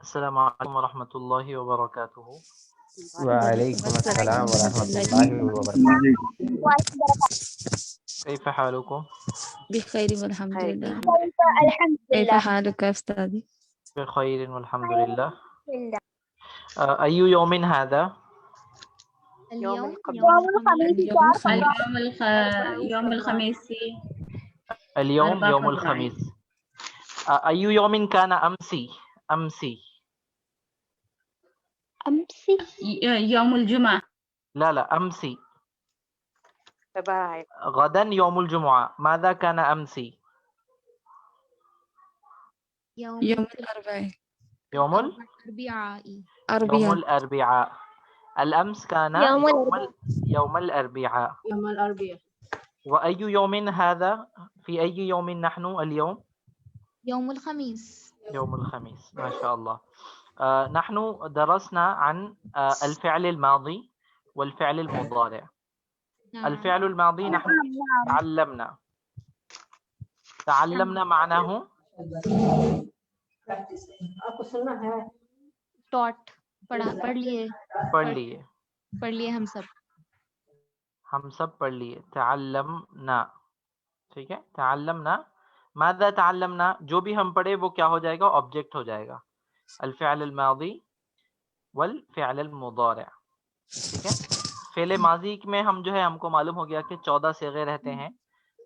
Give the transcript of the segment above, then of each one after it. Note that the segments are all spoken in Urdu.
السلام علیکم ورحمۃ اللہ وبرکاتہ. وعلیکم السلام ورحمۃ اللہ وبرکاتہ. کیف حالکم؟ بخیر والحمد للہ. الحمد کیف للہ. حالک استاذی؟ بخیر والحمد للہ. ای یوم ھذا؟ اليوم یوم الخمیس. اليوم یوم الخمیس. ای یوم کان امسی؟ امسی امسی یوم الجمعہ. لا لا امسی. غدا یوم الجمعہ. ماذا کان امسی؟ یوم الاربعاء. یوم اربعاء. الاربعاء. الامس كان يوم الاربعاء. یوم الاربعاء. واي يوم هذا؟ في اي يوم نحن اليوم؟ يوم الخميس. يوم الخميس. ما شاء الله. نحن درسنا عن الفعل الماضي والفعل المضارع. الفعل الماضي نحن تعلمنا معناه. ٹاٹ پڑھ لیے ہم سب پڑھ لیے. تعلمنا. ٹھیک ہے. تعلمنا. ماذا تعلمنا؟ جو بھی ہم پڑھے وہ کیا ہو جائے گا؟ آبجیکٹ ہو جائے گا. الفعل الماضی والفعل المضارع. ٹھیک ہے. فعل ماضی میں ہم جو ہے ہم کو معلوم ہو گیا کہ 14 صیغے رہتے ہیں.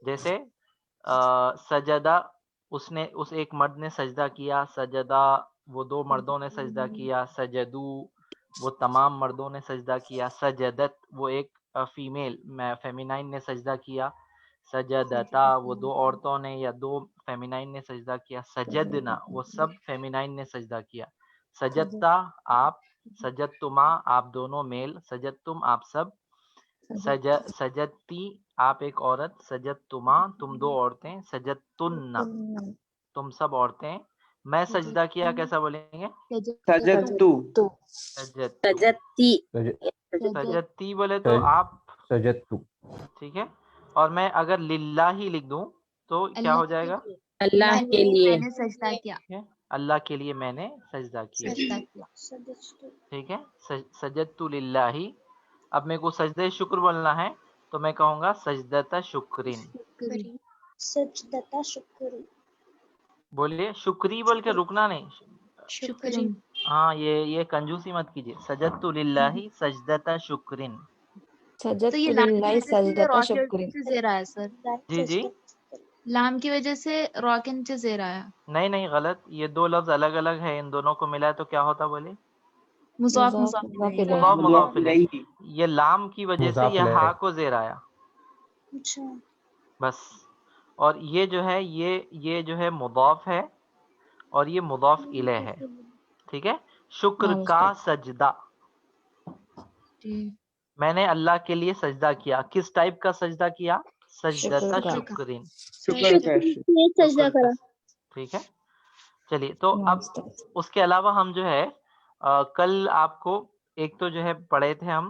جیسے سجدہ، اس ایک مرد نے سجدہ کیا. سجدہ وہ 2 مردوں نے سجدہ کیا. سجدو وہ تمام مردوں نے سجدہ کیا. سجدت وہ ایک فیمیل فیمینائن نے سجدہ کیا. سجدتا وہ 2 عورتوں نے یا 2 فیمینائن نے سجدہ کیا. سجدنا وہ سب فیمینائن نے سجدہ کیا. سجدتا آپ. سجدتما آپ دونوں میل. سجدتم آپ سب. سجدتی آپ ایک عورت. سجدتما تم 2 عورتیں. سجدتن تم سب عورتیں. میں سجدہ کیا کیسا بولیں گے؟ سجدتو. سجدتی بولے تو آپ. سجدتو. ٹھیک ہے. اور میں اگر للہ ہی لکھ دوں تو کیا ہو جائے گا؟ اللہ کے لیے میں نے سجدہ کیا. اللہ کے لیے میں نے سجدہ کیا. ٹھیک ہے. سجدت للہ. اب میرے کو سجدہ شکر بولنا ہے تو میں کہوں گا سجدت شکرین. سجدتا شکر. بولیے شکری بول کے رکنا نہیں. شکرین. ہاں یہ کنجوسی مت کیجیے. سجدت للہ سجدت شکرین. تو یہ لام کی وجہ سے را کے نیچے زیر آیا سر. جی جی. لام کی وجہ سے را کے نیچے زیر آیا. نہیں غلط. یہ 2 لفظ الگ الگ ہے. ان دونوں کو ملا تو کیا ہوتا بولے؟ مضاف مضاف الیہ. یہ لام کی وجہ سے یہ ہا کو زیر آیا بس. اور یہ جو ہے یہ جو ہے مضاف ہے اور یہ مضاف الیہ ہے. ٹھیک ہے. شکر کا سجدہ. میں نے اللہ کے لیے سجدہ کیا. کس ٹائپ کا سجدہ کیا؟ سجدہ شکرین. سجدہ کرا. ٹھیک ہے. چلیے تو اب اس کے علاوہ ہم جو ہے کل آپ کو ایک تو جو ہے پڑھے تھے ہم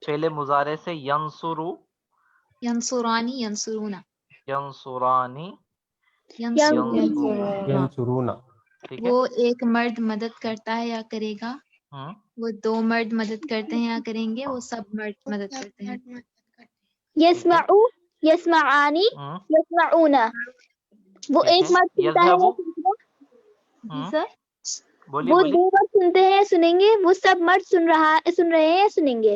فعل مضارع سے ینصرو. ینصرانی ینصرونا. ینصرانی ینصرونا. ٹھیک ہے. وہ ایک مرد مدد کرتا ہے یا کرے گا. وہ 2 مرد مدد کرتے ہیں یا کریں گے. وہ سب مرد مدد کرتے ہیں. یسمعو یسمعانی یسمعونا. وہ ایک مرد سنتا ہے. جی سر. وہ 2 مرد سنتے ہیں سنیں گے. وہ سب مرد سن رہے ہیں یا سنیں گے.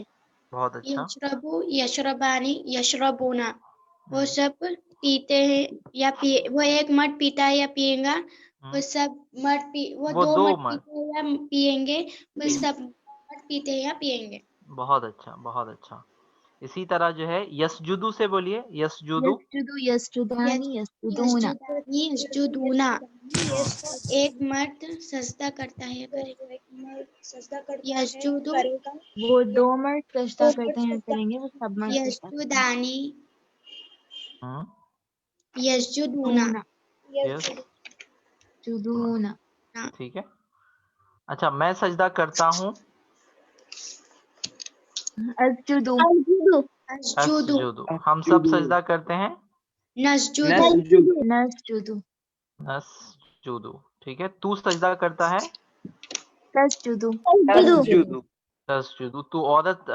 بہت اچھا. یشربو یشربانی یشربونا. وہ سب پیتے ہیں یا وہ ایک مرد پیتا ہے یا پیئے گا. وہ سب مرد وہ 2 مرد پیتے ہیں یا پیئیں گے. وہ سب مرد پیتے ہیں یا پیئیں گے. بہت اچھا بہت اچھا. اسی طرح جو ہے یسجدو سے بولیے. یسجدو. یسجدانی یسجدونا. یسجدونا. ایک مرد سجدہ کرتا ہے. یسجدو وہ 2 مرد سجدہ کرتے ہیں کریں گے. وہ سب مرد یسجدانی یسجدونا. یسجدونا. ٹھیک ہے. اچھا میں سجدہ کرتا ہوں. اسجدو. اسجدو. ہم سب سجدہ کرتے ہیں. نسجدو. نسجدو. ٹھیک ہے. تو سجدہ کرتا ہے. تسجدو تسجدو، تو عورت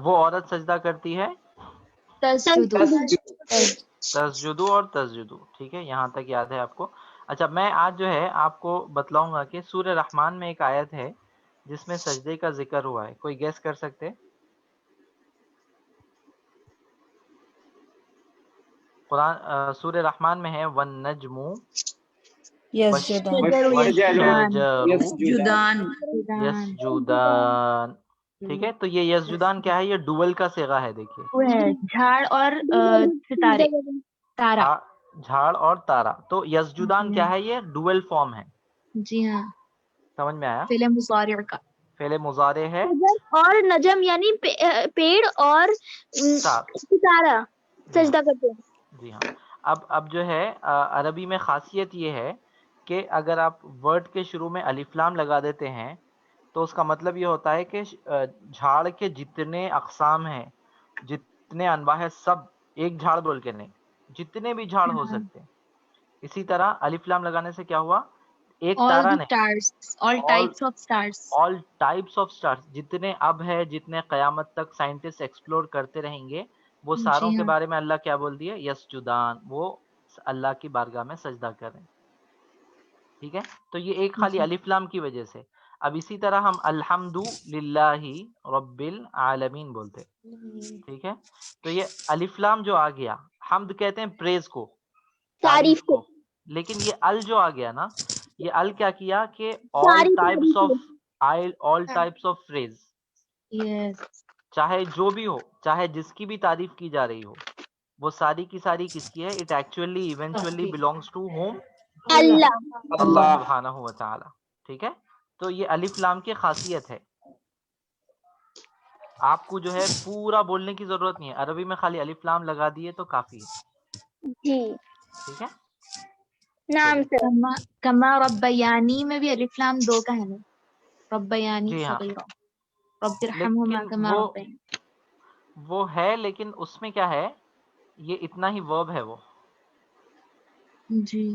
وہ عورت سجدہ کرتی ہے، تسجدو تسجدو اور تسجدو. ٹھیک ہے، یہاں تک یاد ہے آپ کو. اچھا، میں آج جو ہے آپ کو بتلاؤں گا کہ سورہ رحمان میں ایک آیت ہے جس میں سجدے کا ذکر ہوا ہے. کوئی گیس کر سکتے؟ قرآن سورہ رحمان میں ہے وَالنَّجْمُ جدان یسجدان. ٹھیک ہے، تو یہ یسجدان کیا ہے؟ یہ ڈوول کا صیغہ ہے. دیکھیے، وہ ہے جھاڑ اور ستارے، تارا. جھاڑ اور تارا. تو یسجدان کیا ہے؟ یہ ڈوول فارم ہے. جی ہاں، سمجھ میں آیا؟ فعل مضارع کا. فعل مضارع ہے. اور نجم یعنی پیڑ اور ستارہ سجدہ کرتے ہیں. جی ہاں. اب جو ہے عربی میں خاصیت یہ ہے کہ اگر آپ ورڈ کے شروع میں الف لام لگا دیتے ہیں تو اس کا مطلب یہ ہوتا ہے کہ جھاڑ کے جتنے اقسام ہیں، جتنے انواع ہیں، سب ایک جھاڑ بول کے نہیں، جتنے بھی جھاڑ ہو سکتے ہیں. اسی طرح الف لام لگانے سے کیا ہوا؟ ایک تارا نہیں، all types of stars. All types of stars, جتنے اب ہے، جتنے قیامت تک سائنٹسٹ ایکسپلور کرتے رہیں گے، وہ ساروں کے بارے میں اللہ کیا بول دیے؟ یسجدان، وہ اللہ کی بارگاہ میں سجدہ کریں. ٹھیک ہے، تو یہ ایک خالی الف لام کی وجہ سے. اب اسی طرح ہم الحمد للہ رب العالمین بولتے. ٹھیک ہے، تو یہ الف لام جو آ گیا، حمد کہتے ہیں پریز کو، تعریف کو، لیکن یہ ال جو آ گیا نا، یہ ال کیا کیا کہ آل ٹائپس آف فریز، چاہے جو بھی ہو، چاہے جس کی بھی تعریف کی جا رہی ہو، وہ ساری کی ساری کس کی ہے؟ It actually eventually belongs to whom? اللہ سبحانہ و تعالی. ٹھیک ہے، تو یہ الف لام کی خاصیت ہے. آپ کو جو ہے پورا بولنے کی ضرورت نہیں ہے، عربی میں خالی الف لام لگا دیے تو کافی ہے. جی ٹھیک ہے، نام سے کما ربیانی میں بھی الف لام 2 کا ہے نا، ربیانی جی ہاں، صغیرہ، رب ارحمہما لیکن کما ربیانی. وہ ہے، لیکن اس میں کیا ہے؟ یہ اتنا ہی ورب ہے. وہ جی،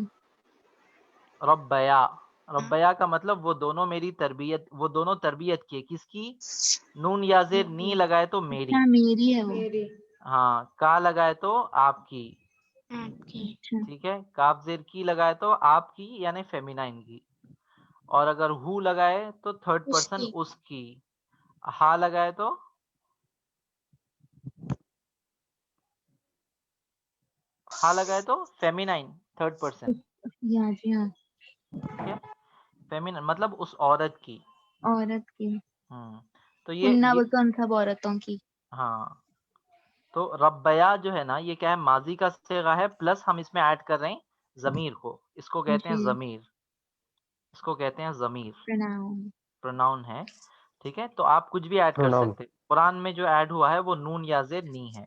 ربیا کا مطلب وہ دونوں میری تربیت، وہ دونوں تربیت کیے. کس کی؟ نون یا زیر نی لگائے تو میری، میری ہے وہ. ہاں، کا لگائے تو آپ کی. ٹھیک ہے، کاف زیر کی لگائے تو آپ کی یعنی فیمینائن کی، اور اگر ہو لگائے تو تھرڈ پرسن اس کی، ہا لگائے تو فیمینائن تھرڈ پرسن. جی ہاں، ٹھیک ہے، فیمینائن مطلب اس عورت کی. عورت کی. تو کننا یہ بکن سب عورتوں کی. ہاں، تو ربیا جو ہے نا، یہ کیا ہے؟ ماضی کا صیغہ ہے، پلس ہم اس میں ایڈ کر رہے ہیں ضمیر کو. اس کو کہتے ہیں ضمیر، اس کو کہتے ہیں ضمیر، پروناؤن ہے. ٹھیک ہے، تو آپ کچھ بھی ایڈ کر سکتے. قرآن میں جو ایڈ ہوا ہے وہ نون یا زیر نی ہے.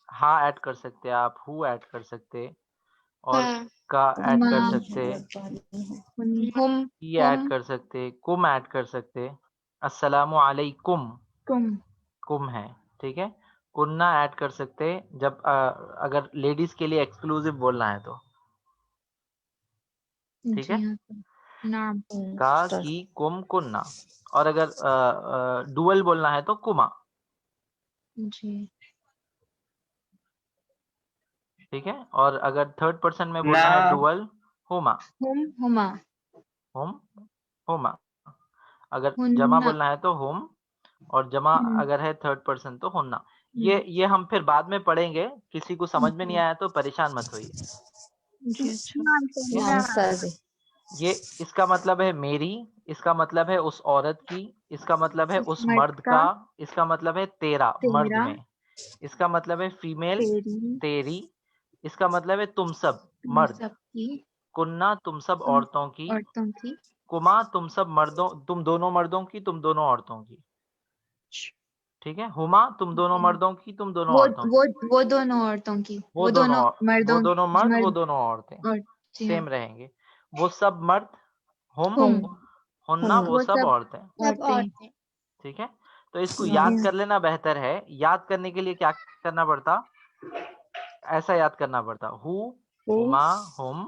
ہاں ایڈ کر سکتے، آپ ہو ایڈ کر سکتے، اور کا ایڈ کر سکتے، یہ ایڈ کر سکتے، کم ایڈ کر سکتے. السلام علیکم، کم ہے. ٹھیک ہے، کننا ایڈ کر سکتے جب اگر لیڈیز کے لیے ایکسکلوزیو بولنا ہے تو. ٹھیک ہے، کا کی کم کننا، اور اگر ڈوئل بولنا ہے تو کما. جی، ٹھیک ہے، اور اگر تھرڈ پرسن میں بولنا ہے ڈوئل، ہوما. ہوما. اگر جمع بولنا ہے تو ہوم، اور جمع اگر ہے تھرڈ پرسن تو ہونا. یہ ہم پھر بعد میں پڑھیں گے. کسی کو سمجھ میں نہیں آیا تو پریشان مت ہوئیے. یہ اس کا مطلب ہے میری، اس کا مطلب ہے اس عورت کی، اس کا مطلب ہے اس مرد کا، اس کا مطلب ہے تیرا مرد میں، اس کا مطلب ہے فیمیل تیری، اس کا مطلب ہے تم سب مرد، کننا تم سب عورتوں کی، کما تم سب مردوں، تم دونوں مردوں کی، تم دونوں عورتوں کی. ٹھیک ہے، ہما تم دونوں مردوں کی، تم دونوں عورتوں کی، وہ دونوں عورتوں کی، وہ دونوں مرد، وہ دونوں عورتیں سیم رہیں گے. وہ سب مرد، ہم ہننا، وہ سب عورتیں. ٹھیک ہے، تو اس کو یاد کر لینا بہتر ہے. یاد کرنے کے لیے کیا کرنا پڑتا؟ ایسا یاد کرنا پڑتا، ہو، ہما، ہم،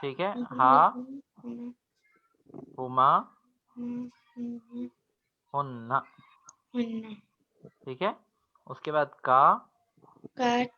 ٹھیک ہے. ہا ہما ہن. ٹھیک ہے. اس کے بعد کا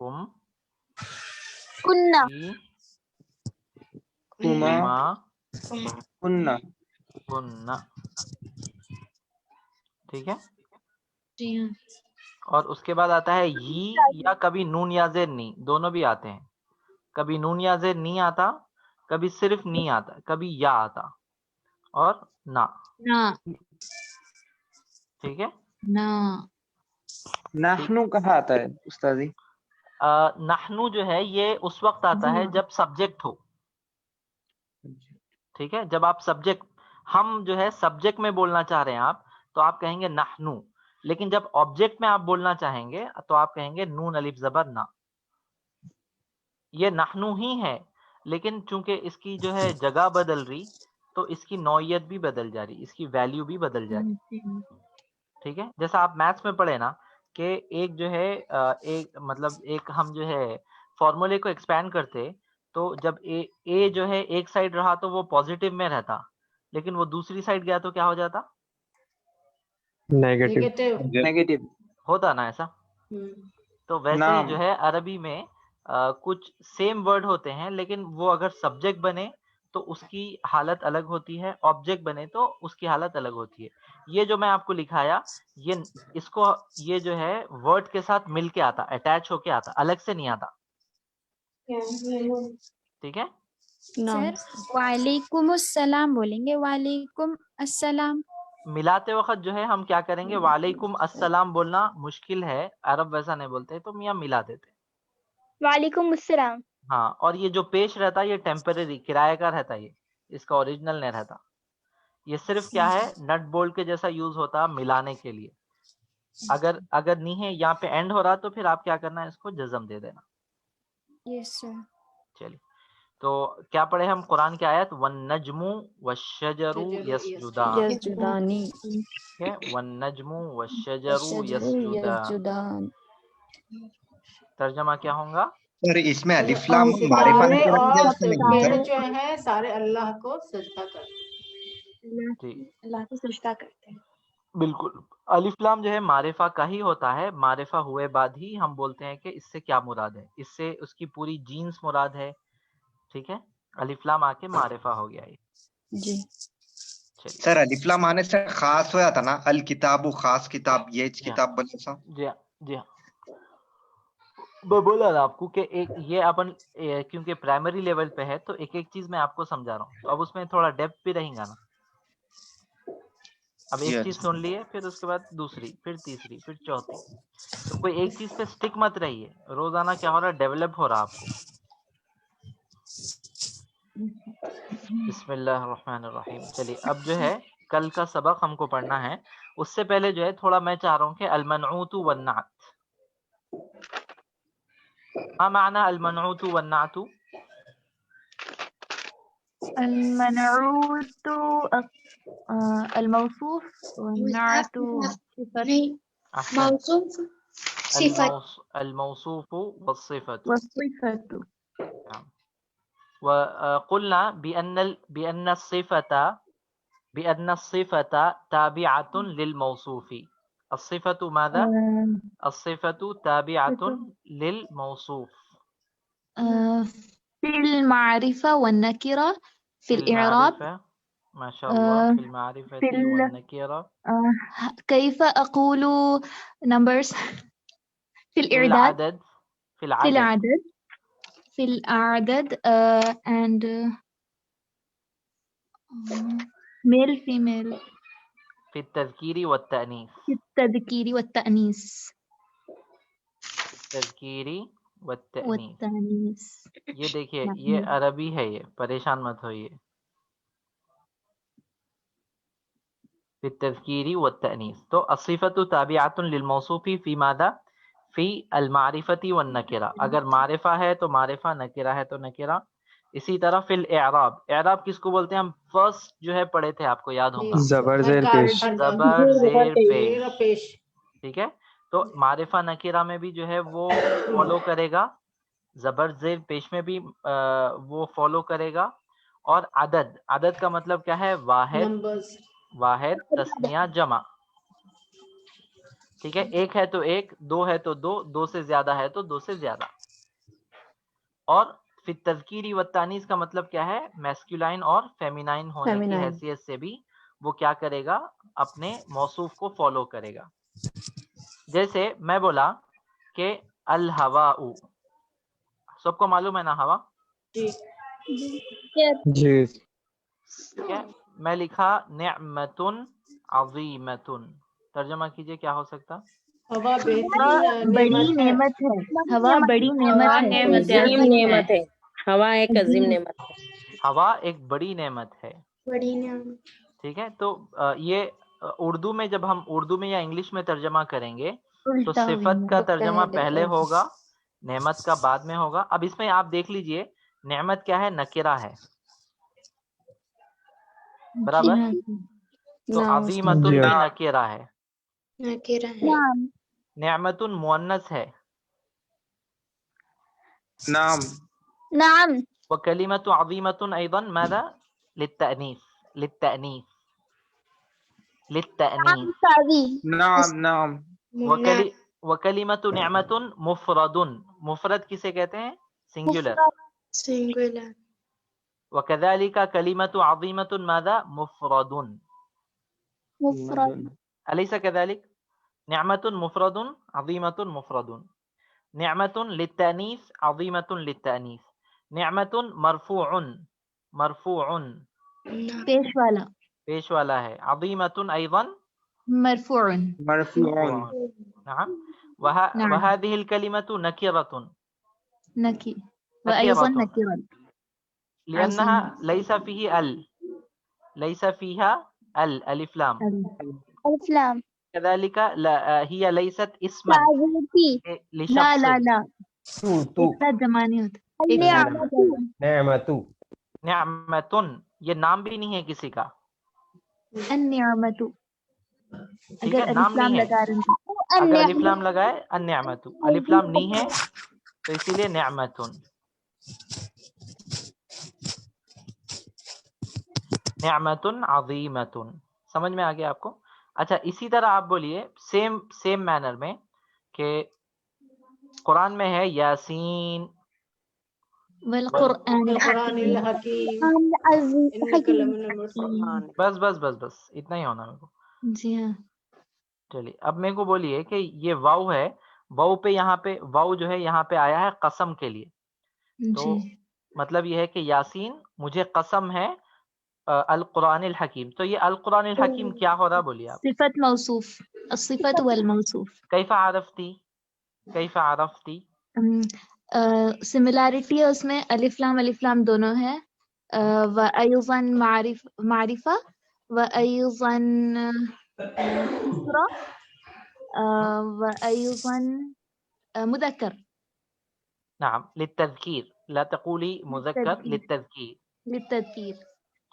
کم كنا کی کما کما کننا. کن. ٹھیک ہے. جی ہاں. اور اس کے بعد آتا ہے یی یا کبھی نون یا زیر نی دونوں بھی آتے ہیں. کبھی نون یا زیر نی آتا, کبھی صرف نی آتا, کبھی یا آتا اور نا. نا ٹھیک ہے. نا نحنو کہاں آتا ہے استاد جی؟ نحنو جو ہے یہ اس وقت آتا ہے جب سبجیکٹ ہو. ٹھیک ہے. جب آپ سبجیکٹ, ہم جو ہے سبجیکٹ میں بولنا چاہ رہے ہیں آپ, تو آپ کہیں گے نحنو. لیکن جب آبجیکٹ میں آپ بولنا چاہیں گے تو آپ کہیں گے نون الف زبر نا. یہ نحنو ہی ہے, لیکن چونکہ اس کی جو ہے جگہ بدل رہی تو اس کی نوعیت بھی بدل جا رہی, اس کی ویلیو بھی بدل جا رہی. ٹھیک ہے. جیسا آپ میتھس میں پڑھے نا کہ ایک جو ہے ایک مطلب ایک ہم جو ہے فارمولے کو ایکسپینڈ کرتے تو جب اے جو ہے ایک سائڈ رہا تو وہ پازیٹیو میں رہتا, لیکن وہ دوسری سائڈ گیا تو کیا ہو جاتا؟ نیگیٹو. ہوتا نا ایسا. تو ویسے ہی نام. جو ہے عربی میں کچھ سیم ورڈ ہوتے ہیں, لیکن وہ اگر سبجیکٹ بنے تو اس کی حالت الگ ہوتی ہے, آبجیکٹ بنے تو اس کی حالت الگ ہوتی ہے. یہ جو میں آپ کو لکھایا یہ اس کو یہ جو ہے ورڈ کے ساتھ مل کے آتا, اٹیچ ہو کے آتا, الگ سے نہیں آتا. ٹھیک ہے. سر وعلیکم السلام بولیں گے, وعلیکم السلام. ملاتے وقت جو ہے ہم کیا کریں گے, وعلیکم السلام بولنا مشکل ہے, عرب ویسا نہیں بولتے تو میاں ملا دیتے. وعلیکم السلام. ہاں. اور یہ جو پیش رہتا ہے یہ ٹیمپرری کرایہ کا رہتا ہے, یہ اس کا اوریجنل نہیں رہتا. یہ صرف کیا ہے نٹ بولٹ کے جیسا یوز ہوتا ملانے کے لیے. اگر نہیں ہے یہاں پہ اینڈ ہو رہا تو پھر آپ کیا کرنا ہے, اس کو جزم دے دینا. یس سر. چلیے تو کیا پڑھے ہم قرآن کی آیت والنجم والشجر یسجدان. یسجدانی ٹھیک ہے. والنجم والشجر یسجدان. ترجمہ کیا ہوگا؟ اور اس میں الف لام معرفہ ستارے نکرہ اور ہے اس میں نہیں پیڑ ہے. جو ہیں سارے اللہ کو سجدہ کرتے جی اللہ کو سجدہ کرتے ہیں. بالکل. الف لام جو ہے معرفہ کا ہی ہوتا ہے, معرفہ ہوئے بعد ہی ہم بولتے ہیں کہ اس سے کیا مراد ہے, اس سے اس کی پوری جینس مراد ہے. ٹھیک ہے. الف لام آ کے معرفہ ہو گیا یہ. جی. چلیے. سر الف لام آنے سے خاص ہوا تھا نا, الکتاب خاص کتاب, یہ کتاب بنا سا. جی ہاں جی ہاں. بولا نا آپ کو کہ ایک یہ اپن کیونکہ پرائمری لیول پہ ہے تو ایک ایک چیز میں آپ کو سمجھا رہا ہوں, تو اب اس میں تھوڑا ڈیپتھ بھی رہیں گا نا. اب ایک چیز سن لیے, پھر اس کے بعد دوسری, پھر تیسری, پھر چوتھی. تو کوئی ایک چیز پہ سٹک مت رہیے, روزانہ کیا ہو رہا ہے, ڈیولپ ہو رہا آپ کو. بسم اللہ الرحمن الرحیم. چلیے اب جو ہے کل کا سبق ہم کو پڑھنا ہے. اس سے پہلے جو ہے تھوڑا میں چاہ رہا ہوں کہ المنعوت والنعت, ما معنی المنعوت والنعت؟ المنعوت الموصوف والنعت صفة نہیں احسن. موصوف صفت الموصوف والصفة. والصفة. وقلنا بأن الصفة تابعة للموصوف. الصفة ماذا؟ الصفة تابعة للموصوف. في المعرفة والنكرة في الإعراب. ما شاء الله. في المعرفة والنكرة. كيف أقول numbers في الإعداد. في العدد and male female. في التذكير والتأنيث. في التذكير والتأنيث. التذكير والتأنيث. یہ دیکھیے یہ عربی ہے, یہ پریشان مت ہوئیے. في التذكير والتأنيث. تو الصفة تابعة للموصوف في ماذا؟ في المعرفة والنكرة. اگر معرفہ ہے تو معرفہ, نکرہ ہے تو نکرہ. اسی طرح فی الاعراب. اعراب کس کو بولتے ہیں؟ ہم فرسٹ جو ہے پڑھے تھے, آپ کو یاد ہوگا, زبر زیر پیش. زبر زیر پیش. ٹھیک ہے. تو تو معرفہ نکیرہ میں بھی جو ہے وہ فالو کرے گا, زبر زیر پیش میں بھی وہ فالو کرے گا, اور عدد, عدد کا مطلب کیا ہے؟ واحد, نمبرز. واحد, تسنیہ, جمع. ٹھیک ہے, ایک ہے تو ایک, دو ہے تو دو, دو سے زیادہ ہے تو دو سے زیادہ. اور پھر تذکیری و تانیث کا مطلب کیا ہے؟ میسکولائن اور فیمینائن ہونے کی حیثیت سے بھی وہ کیا کرے گا؟ اپنے موصوف کو فالو کرے گا. جیسے میں بولا کہ الہواء, سب کو معلوم ہے نا ہوا؟ جی. جی. ٹھیک ہے, میں لکھا نعمت عظیمت, ترجمہ کیجئے کیا ہو سکتا؟ ہوا بڑی بہترین نعمت ہے. ہوا بڑی ہوا نعمت ہے. عظیم نعمت ہے. ہوا ایک عظیم نعمت ہے. ہوا ایک بڑی نعمت ہے. بڑی نعمت. ٹھیک ہے, تو یہ اردو میں جب ہم اردو میں یا انگلش میں ترجمہ کریں گے تو الٹا صفت کا ترجمہ پہلے ہوگا, نعمت کا بعد میں ہوگا. اب اس میں آپ دیکھ لیجئے, نعمت کیا ہے؟ نکرہ ہے, برابر؟ تو عظیمت بھی نکرہ ہے. نکرہ ہے. نعمت مؤنث ہے. نعم. نعم. وکلمت عظیمت ایضا ماذا؟ للتأنیث, للتأنیث, للتأنیث. نعم. نعم. وکلمت نعمت مفرد, مفرد کسے کہتے ہیں؟ سنگولر. سنگولر. وکذالک کلمت عظیمت ماذا؟ مفرد. الیس کذالک؟ نعمت مفرد, عظیمت مفرد. نعمت للتأنیث, عظیمت للتأنیث. نعمت مرفوع, مرفوع پیش والا. پیش والا ہے. عظیمت ایضا مرفوع. مرفوع. نعم. نعم. وهذه الكلمة نكرة, نکی وأيضا نكرة نكرا. لأنها ليس فيه ليس فيها ألف لام. ألف لام. كذلك لا, هي ليست اسما لا لشخص. لا لا, تو ایک ساتھ جمع نہیں ہوتا. نعمت. نعمت, یہ نام بھی نہیں ہے کسی کا. النعمت, ٹھیک اگر ہے, الف نام لام نہیں ہے. لگا رہے ہیں. اگر الف لام لگائے النعمت, الف لام نہیں ہے تو اسی لیے نعمت. نعمت عظیمت, سمجھ میں آ گیا آپ کو؟ اچھا, اسی طرح آپ بولیے سیم مینر میں کہ قرآن میں ہے یاسین, والقرآن القرآن الحکیم. الحکیم انک لمن المرسلین. بس بس بس بس اتنا ہی ہونا میرے کو. جی ہاں. چلیے, اب میرے کو بولیے کہ یہ واو ہے, واو پہ یہاں پہ واو جو ہے یہاں پہ آیا ہے قسم کے لیے. تو جی. مطلب یہ ہے کہ یاسین مجھے قسم ہے القرآن الحکیم. تو یہ القرآن الحکیم کیا ہو رہا بولیے آپ؟ صفت موصوف, الصفت والموصوف. کیف عرفتی, کیف عرفتی؟ سملیرٹی ہے اس میں, الف لام دونوں ہے. وأيضا معرفة, وأيضا كسرة, وأيضا مذکر. نعم, للتذکیر, لا تقولی مذکر, للتذکیر. للتذکیر.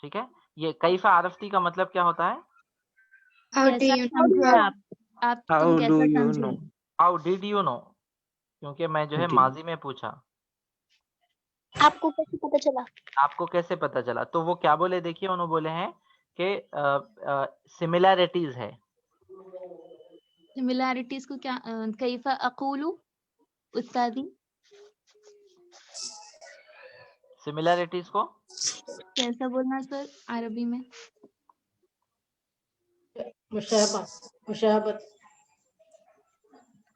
ٹھیک ہے, یہ کیف عرفتی کا مطلب کیا ہوتا ہے؟ کیسا سمجھے آپ تم کیسا سمجھے؟ How did you know? کیونکہ میں جو ہے ماضی میں پوچھا. آپ کو کیسے پتا چلا؟ آپ کو کیسے پتا چلا؟ تو وہ کیا بولے دیکھیے, انہوں بولے ہیں کہ سملیرٹیز ہے. سملیرٹیز کو کیا کیف اقول استادی؟ سملیرٹیز کو کیسا بولنا سر عربی میں؟ مشابہت.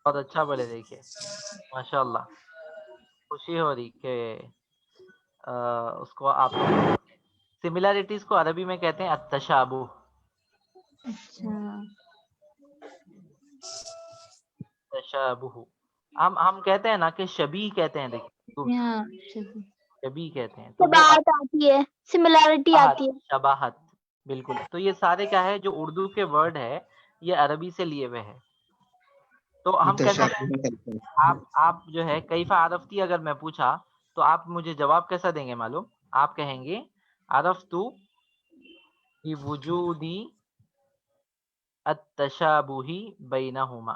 بہت اچھا بولے, دیکھیے ماشاء اللہ, خوشی ہو رہی کہ اس کو آپ سملیرٹیز کو عربی میں کہتے ہیں التشابہ. اچھا. تشابہ, ہم کہتے ہیں نا کہ شبیہ کہتے ہیں, دیکھیے ہاں, شبیہ کہتے ہیں. تو شباہت آتی ہے, سملیرٹی آتی ہے. شباہت, بالکل. تو یہ سارے کیا ہے, جو اردو کے ورڈ ہے یہ عربی سے لیے ہوئے ہیں. تو ہم کیسا آپ جو ہے کیف عرفتی اگر میں پوچھا تو آپ مجھے جواب کیسا دیں گے معلوم؟ آپ کہیں گے عرفت بوجود التشابہ بینہما.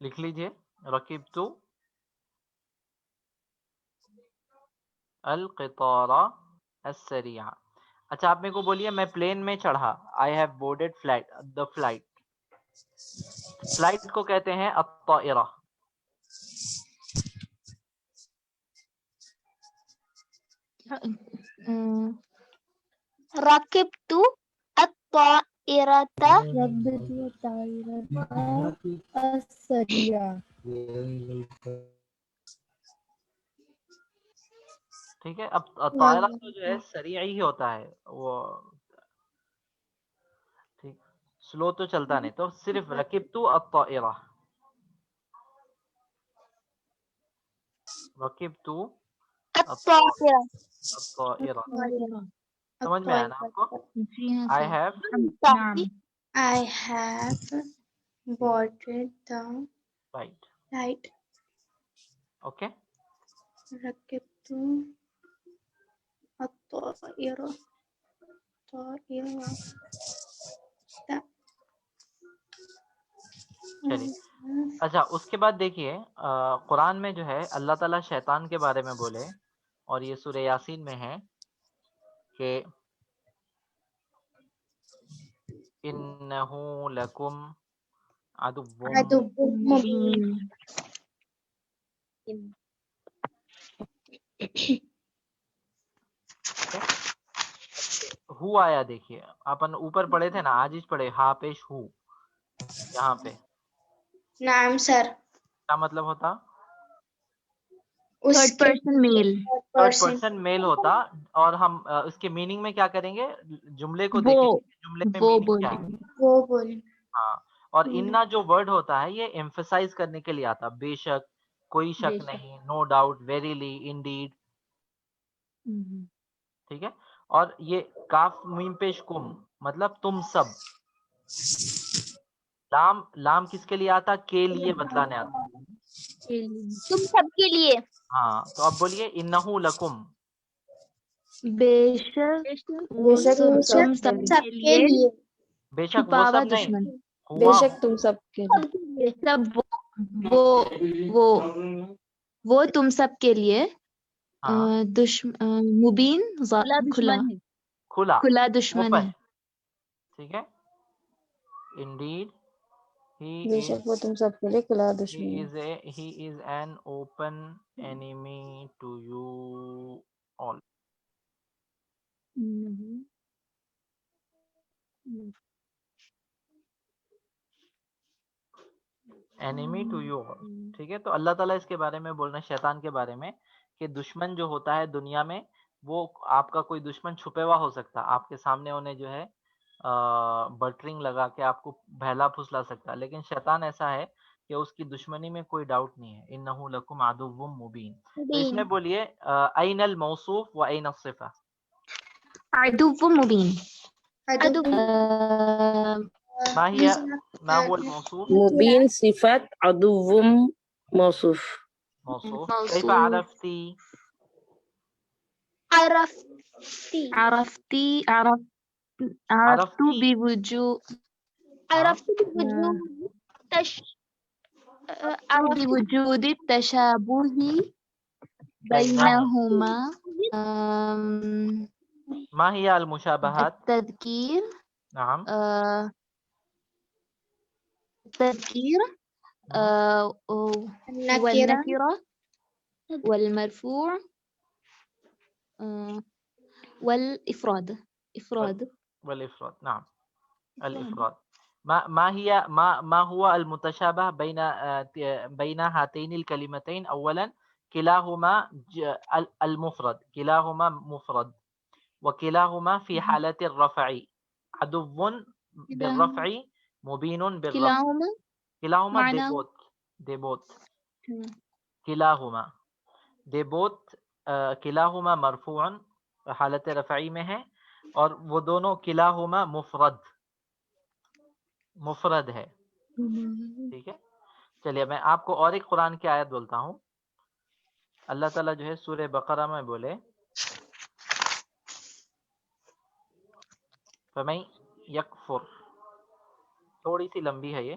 لکھ لیجئے رکبت القطار السریع. اچھا آپ میرے کو بولیے میں پلین میں چڑھا. I have boarded the flight. Flight کو کہتے ہیں الطائرہ. ركبت الطائرة السريعة. ٹھیک ہے. اب طائرہ تو جو ہے سریع ہی ہوتا ہے, وہ ٹھیک سلو تو چلتا نہیں. تو صرف رکبت الطائرہ, رکبت الطائرة. الطائرہ. سمجھ میں آیا نا آپ کو؟ جی ہاں I سر. have نعم. I have boarded the right. flight. Okay. ركبت الطائرة چلیے اچھا اس کے بعد دیکھیے قرآن میں جو ہے اللہ تعالیٰ شیطان کے بارے میں بولے, اور یہ سورہ یاسین میں ہے کہ انہو لکم عدو مبین. ہو آیا. دیکھیے اپن اوپر پڑھے تھے نا, آج ہی پڑھے ہا پیش ہو. یہاں پہ نعم سر. کیا مطلب ہوتا؟ Third person male. Third person male ہوتا. اور ہم اس کے میننگ میں کیا کریں گے, جملے کو دیکھیں گے جملے میں وہ میننگ کیا ہے. وہ بولیں. ہاں, اور انا جو ورڈ ہوتا ہے یہ ایمفسائز کرنے کے لیے آتا. بے شک, کوئی شک نہیں, نو ڈاؤٹ, ویریلی, انڈیڈ. ٹھیک ہے. اور یہ کاف میم پیش کم مطلب تم سب. لام کس کے لیے آتا؟ کے لیے بتلانے آتا. تم سب کے لیے. ہاں تو اب بولیے انہو لکم. بے شک وہ تم سب کے لیے بے شک وہ چھپاوا سب نہیں, دشمن. ہوا تم سب کے سب وہ تم سب کے لیے مبین کھلا دشمن ہے. ٹھیک ہے. انڈیڈ بے شک وہ تم سب کے لیے کھلا دشمن he is an open enemy to you all. enemy to you all. ٹھیک ہے. تو اللہ تعالیٰ اس کے بارے میں بولنا شیطان کے بارے میں کہ دشمن جو ہوتا ہے دنیا میں, وہ آپ کا کوئی دشمن چھپے ہوا ہو سکتا, آپ کے سامنے انہیں جو ہے بٹرنگ لگا کے آپ کو بہلا پھسلا سکتا, لیکن شیطان ایسا ہے کہ اس کی دشمنی میں کوئی ڈاؤٹ نہیں ہے. انہو لکم عدو مبین. تو اس میں بولیے این الموصوف و این الصفہ. عدو مبین. ما هو الموصوف؟ مبین صفت عدو موصوف. موصوف. كيف عرفتي؟ عرفت بوجود التشابه بينهما. ما هي المشابهات؟ التذكير. نعم. التذكير والنكرة والمرفوع والإفراد. والإفراد. نعم الإفراد. ما هو المتشابه بين هاتين الكلمتين؟ أولا كلاهما المفرد, كلاهما مفرد, وكلاهما في حالة الرفع. عدو بالرفع, مبين بالرفع. كلاهما they both كلاهما they both كلاهما مرفوع حالت رفعی میں ہے, اور وہ دونوں کلاہما مفرد ہے. ٹھیک ہے. چلیے میں آپ کو اور ایک قرآن کی آیت بولتا ہوں. اللہ تعالیٰ جو ہے سورہ بقرہ میں بولے فَمَن یکفر, تھوڑی سی لمبی ہے یہ,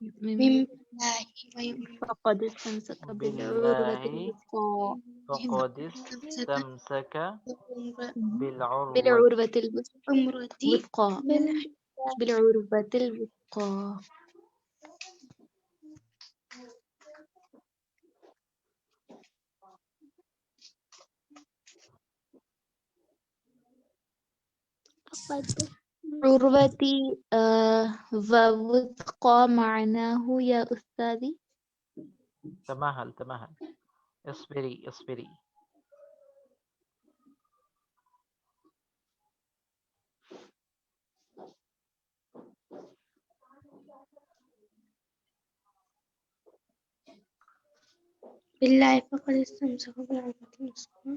من فقد استمسك بالعروة الوثقى فقد استمسك بالعروة بالعروة عمرتي الوثقى بالعروة الوثقى. عروتي ووثقى معناه يا أستاذي. تمهل اصبري. بالله فقد استمسك بالعروة الوثقى.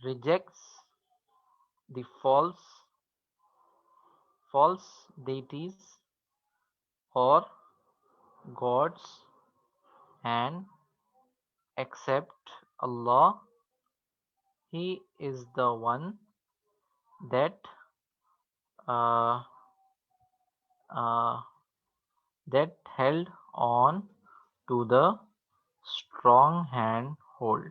rejects the false deities or gods and accept Allah, he is the one that that held on to the strong hand hold.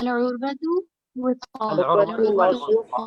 العروة وثقى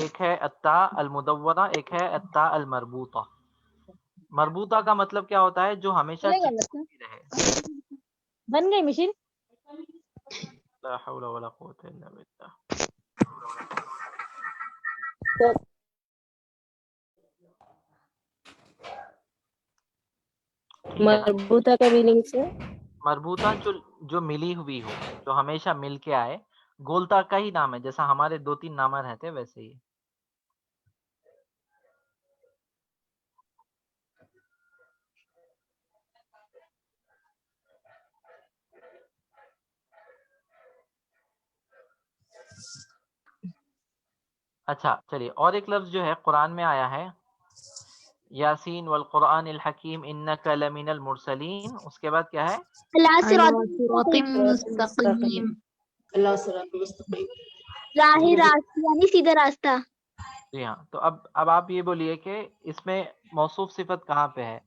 ایک ہے التا المدورہ، ایک ہے التا المربوطہ. مربوطہ کا مطلب کیا ہوتا ہے؟ جو ہمیشہ چپکی رہے. بن گئی مشین. لا حول ولا قوة الا بالله. مربوطہ کا میننگ سے مربوطہ جو ملی ہوئی ہو، جو ہمیشہ مل کے آئے. گولتا کا ہی نام ہے، جیسا ہمارے 2-3 نام رہتے ویسے ہی. اچھا چلیے، اور ایک لفظ جو ہے قرآن میں آیا ہے، یاسین والقرآن الحکیم انک لمن المرسلین. اس کے بعد کیا ہے؟ صراط مستقیم. اللہ صراط مستقیم. راہ راست یعنی سیدھا راستہ. جی ہاں. تو اب آپ یہ بولیے کہ اس میں موصوف صفت کہاں پہ ہے؟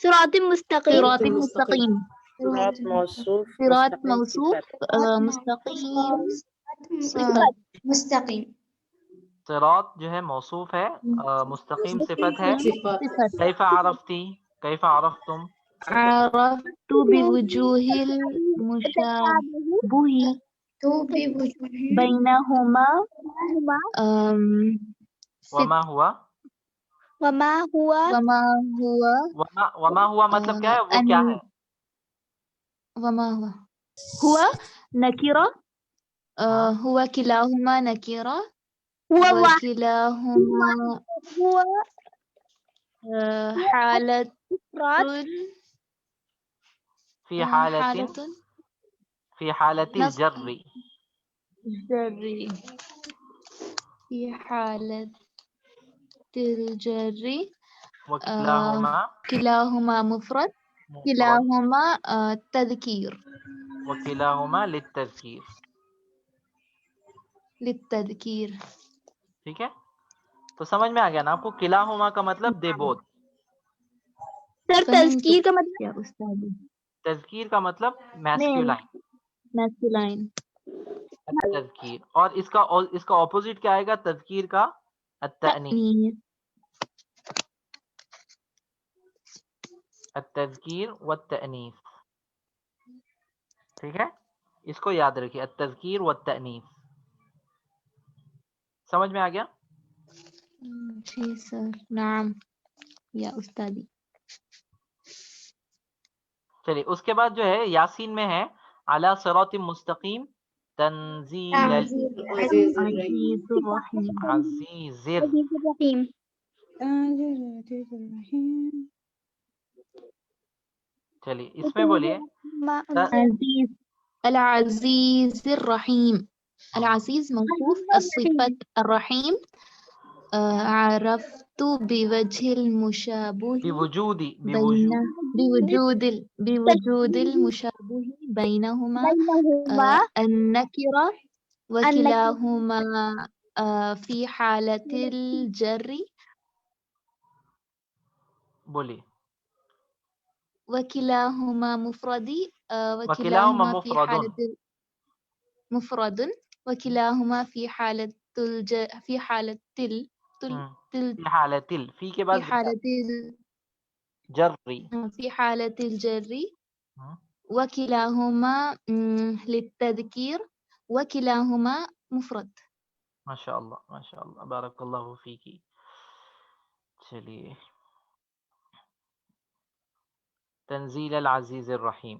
صراط مستقیم. صراط مستقیم. صراط موصوف صراط مستقیم موصوف صفت. مستقیم صفت مستقیم. صراط جو ہے موصوف ہے، مستقیم صفت ہے. صفت. کیف عرفتی، کیف عرفتم؟ عرفت بوجوه المشابه تو بھی وجود بینہما وما ہوا، وما ہوا وما ہوا مطلب کیا ہے؟ وہ کیا ہے؟ وما ہوا نکرہ. ہوا کلاہما نکرہ وکلاہما حالت فی حالت، فی حالت الجر، جری فی حالت الجر. وکلاہما کلاہما مفرد، مفرد، کلاہما تذکیر وکلاہما للتذکیر. للتذکیر. ٹھیک ہے، تو سمجھ میں آ گیا نا آپ کو؟ کلاہما کا مطلب دے بوتھ. سر تذکیر کا مطلب کیا استاد؟ تذکیر کا مطلب میسکیولائن، میسکولائن. تذکیر. اور اس کا اپوزٹ کیا آئے گا تذکیر کا؟ التأنیث. التذکیر والتأنیث. ٹھیک ہے، اس کو یاد رکھیے، التذکیر والتأنیث. سمجھ میں آ گیا؟ جی سر. نعم یا استادی. چلیے، اس کے بعد جو ہے یاسین میں ہے علی صراط مستقیم تنزیل عزیز الرحیم. عزیز الرحیم. العزیز. الرحیم. چلیے اس میں بولیے عزیز. العزیز الرحیم. العزیز موصوف، الصفت الرحیم. عرفت بوجه المشابه بوجود المشابه بينهما النكرة وكلاهما في حالة الجر. بولیے وكلاهما مفرد وكلاهما وكلاهما في مفرد. حالة مفرد وكلاهما في حالة في حالة في حالة في کے بعد في حالة جری. في حالة الجر وكلاهما للتذكير وكلاهما مفرد. ما شاء اللہ ما شاء اللہ، بارک اللہ فیکی. چلیے، تنزیل العزیز الرحیم.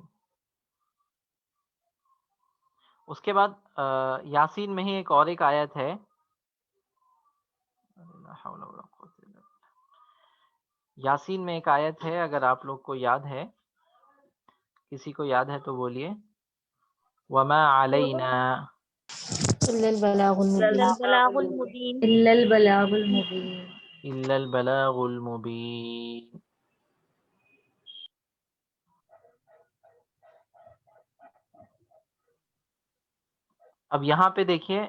اس کے بعد یاسین میں ہی اور ایک آیت ہے، یاسین میں ایک آیت ہے، اگر آپ لوگ کو یاد ہے، کسی کو یاد ہے تو بولیے. وما علینا إلا البلاغ المبين إلا البلاغ المبين الا البلاغ المبین. اب یہاں پہ دیکھیے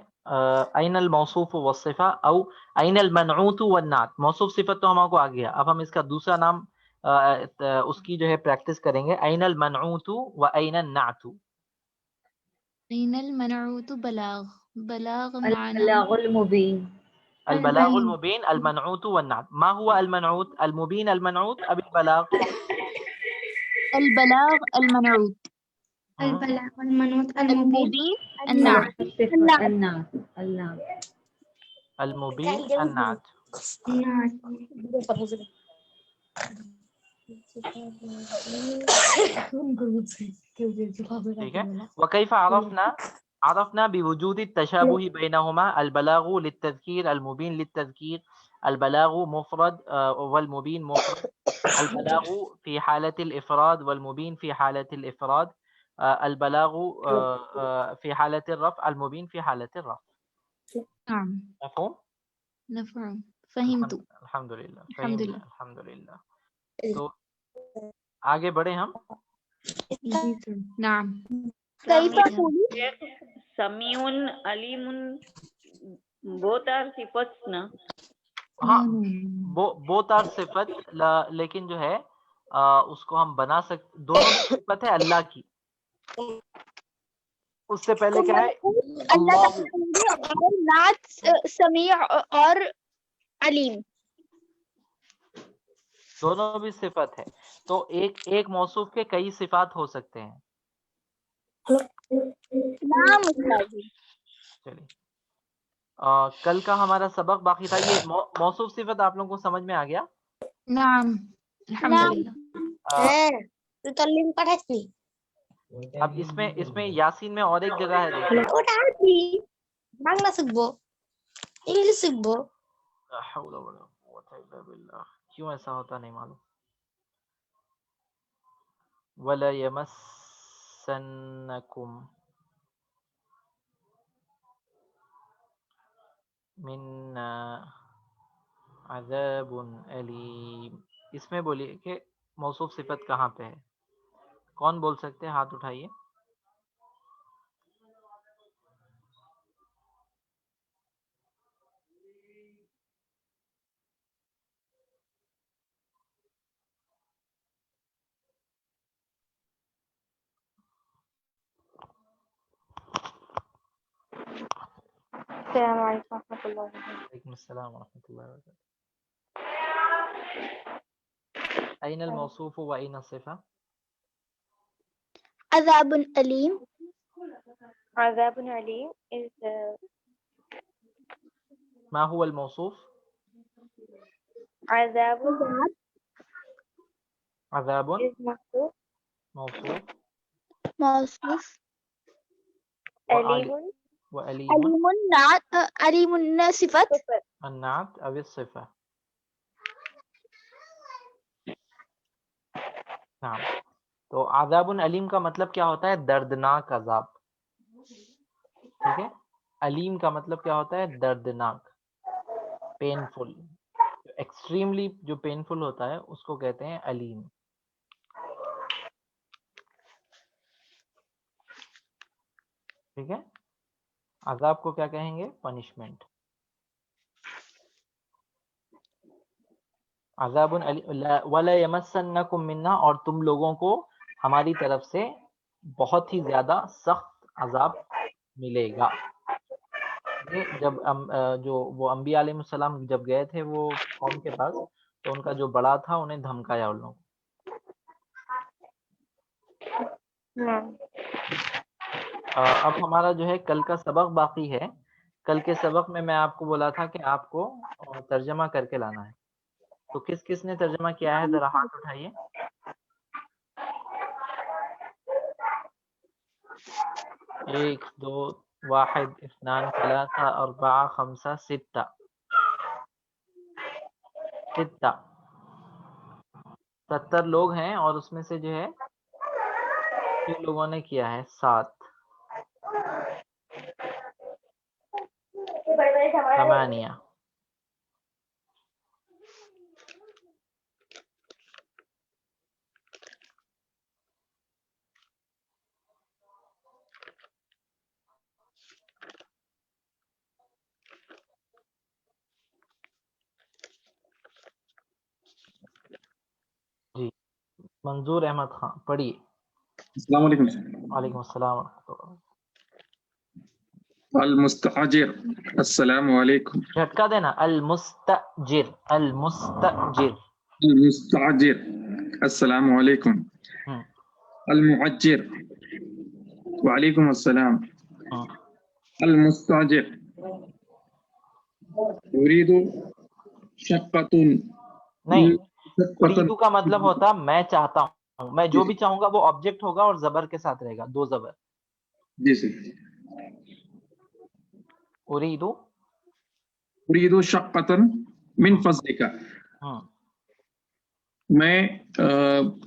این الموصوف والصفہ او این المنعوت والنعت. موصوف صفت تو ہم کو آ گیا، اب ہم اس کا دوسرا نام اس کی جو ہے پریکٹس کریں گے. این المنعوت و این النعت. أين المنعوت بلاغ. بلاغ معنى البلاغ المبين البلاغ المبين المنعوت والنعت. ما هو المنعوت؟ المبين المنعوت أم البلاغ؟ البلاغ المنعوت. البلاغ المنعوت المبين المبين النعت. المبين النعت. ٹھیک ہے. وكيف عرفنا بوجود التشابه بينهما. البلاغ للتذكير، المبين للتذكير. البلاغ مفرد والمبين مفرد. البلاغ في حالة الإفراد والمبين في حالة الإفراد. البلاغ في حالة الرفع، المبين في حالة الرفع. نعم. مفهوم؟ نفهم. فهمت. الحمد لله. الحمد لله. الحمد لله. تو آگے بڑھے ہم. نعم. Samiun, alimun, both are sifats na. ہاں both are صفت، لیکن جو ہے اس کو ہم بنا سکتے، دونوں صفت ہے اللہ کی. اس سے پہلے کیا ہے؟ اللہ نعت سمیع اور علیم دونوں بھی صفت ہے. تو ایک موصوف کے کئی صفات ہو سکتے ہیں. چلیے کل کا ہمارا سبق باقی تھا. یہ موصوف صفت آپ لوگوں کو سمجھ میں آ گیا؟ نعم الحمدللہ. اب اس میں یاسین میں اور ایک جگہ ہے کیوں ایسا ہوتا نہیں معلوم. وَلَا يَمَسَّنَّكُمْ مِنَّا عَذَابٌ أَلِيمٌ. اس میں بولیے کہ موصوف صفت کہاں پہ ہے؟ کون بول سکتے ہیں؟ ہاتھ اٹھائیے. السلام علیکم ورحمۃ اللہ وبرکاتہ. وعلیکم السلام ورحمۃ اللہ وبرکاتہ. أين الموصوف وأين الصفة؟ عذاب علیم. عذاب علیم is ما هو الموصوف؟ عذاب is موصوف. موصوف. علیم وعليم نعت. علیم صفت. النعت أو الصفة. نعم. تو عذاب علیم کا مطلب کیا ہوتا ہے؟ دردناک عذاب. ٹھیک ہے. علیم کا مطلب کیا ہوتا ہے؟ دردناک، پینفل. ایکسٹریملی جو پینفل ہوتا ہے اس کو کہتے ہیں علیم. ٹھیک ہے. عذاب کو کیا کہیں گے؟ پنشمنٹ. عذاب وَلَا يَمَسَّنَّكُم مِّنَّا، اور تم لوگوں کو ہماری طرف سے بہت ہی زیادہ سخت عذاب ملے گا. جب جو وہ انبیاء علیہ السلام جب گئے تھے وہ قوم کے پاس، تو ان کا جو بڑا تھا انہیں دھمکایا ان لوگوں. اب ہمارا جو ہے کل کا سبق باقی ہے. کل کے سبق میں آپ کو بولا تھا کہ آپ کو ترجمہ کر کے لانا ہے. تو کس نے ترجمہ کیا ہے؟ ذرا ہاتھ اٹھائیے. ایک، دو، واحد، اثنان، ثلاثہ، اربعہ، خمسہ، ستہ. 70 لوگ ہیں اور اس میں سے جو ہے کن لوگوں نے کیا ہے؟ 7. 8. جی منظور احمد خان پڑھیے. السلام علیکم. وعلیکم السلام ورحمۃ اللہ. المستاجر السلام علیکم. جھٹکا دینا. المستأجر. المستأجر. المستعجر. السلام علیکم. ہم، المعجر. وعلیکم السلام. ہم. المستعجر. اريد شقة. نہیں، اریدو کا مطلب ہوتا میں چاہتا ہوں. میں جو بھی چاہوں گا وہ آبجیکٹ ہوگا اور زبر کے ساتھ رہے گا، 2 زبر. جی سر. اریدو. اريد شقة من فضلك. ہم، میں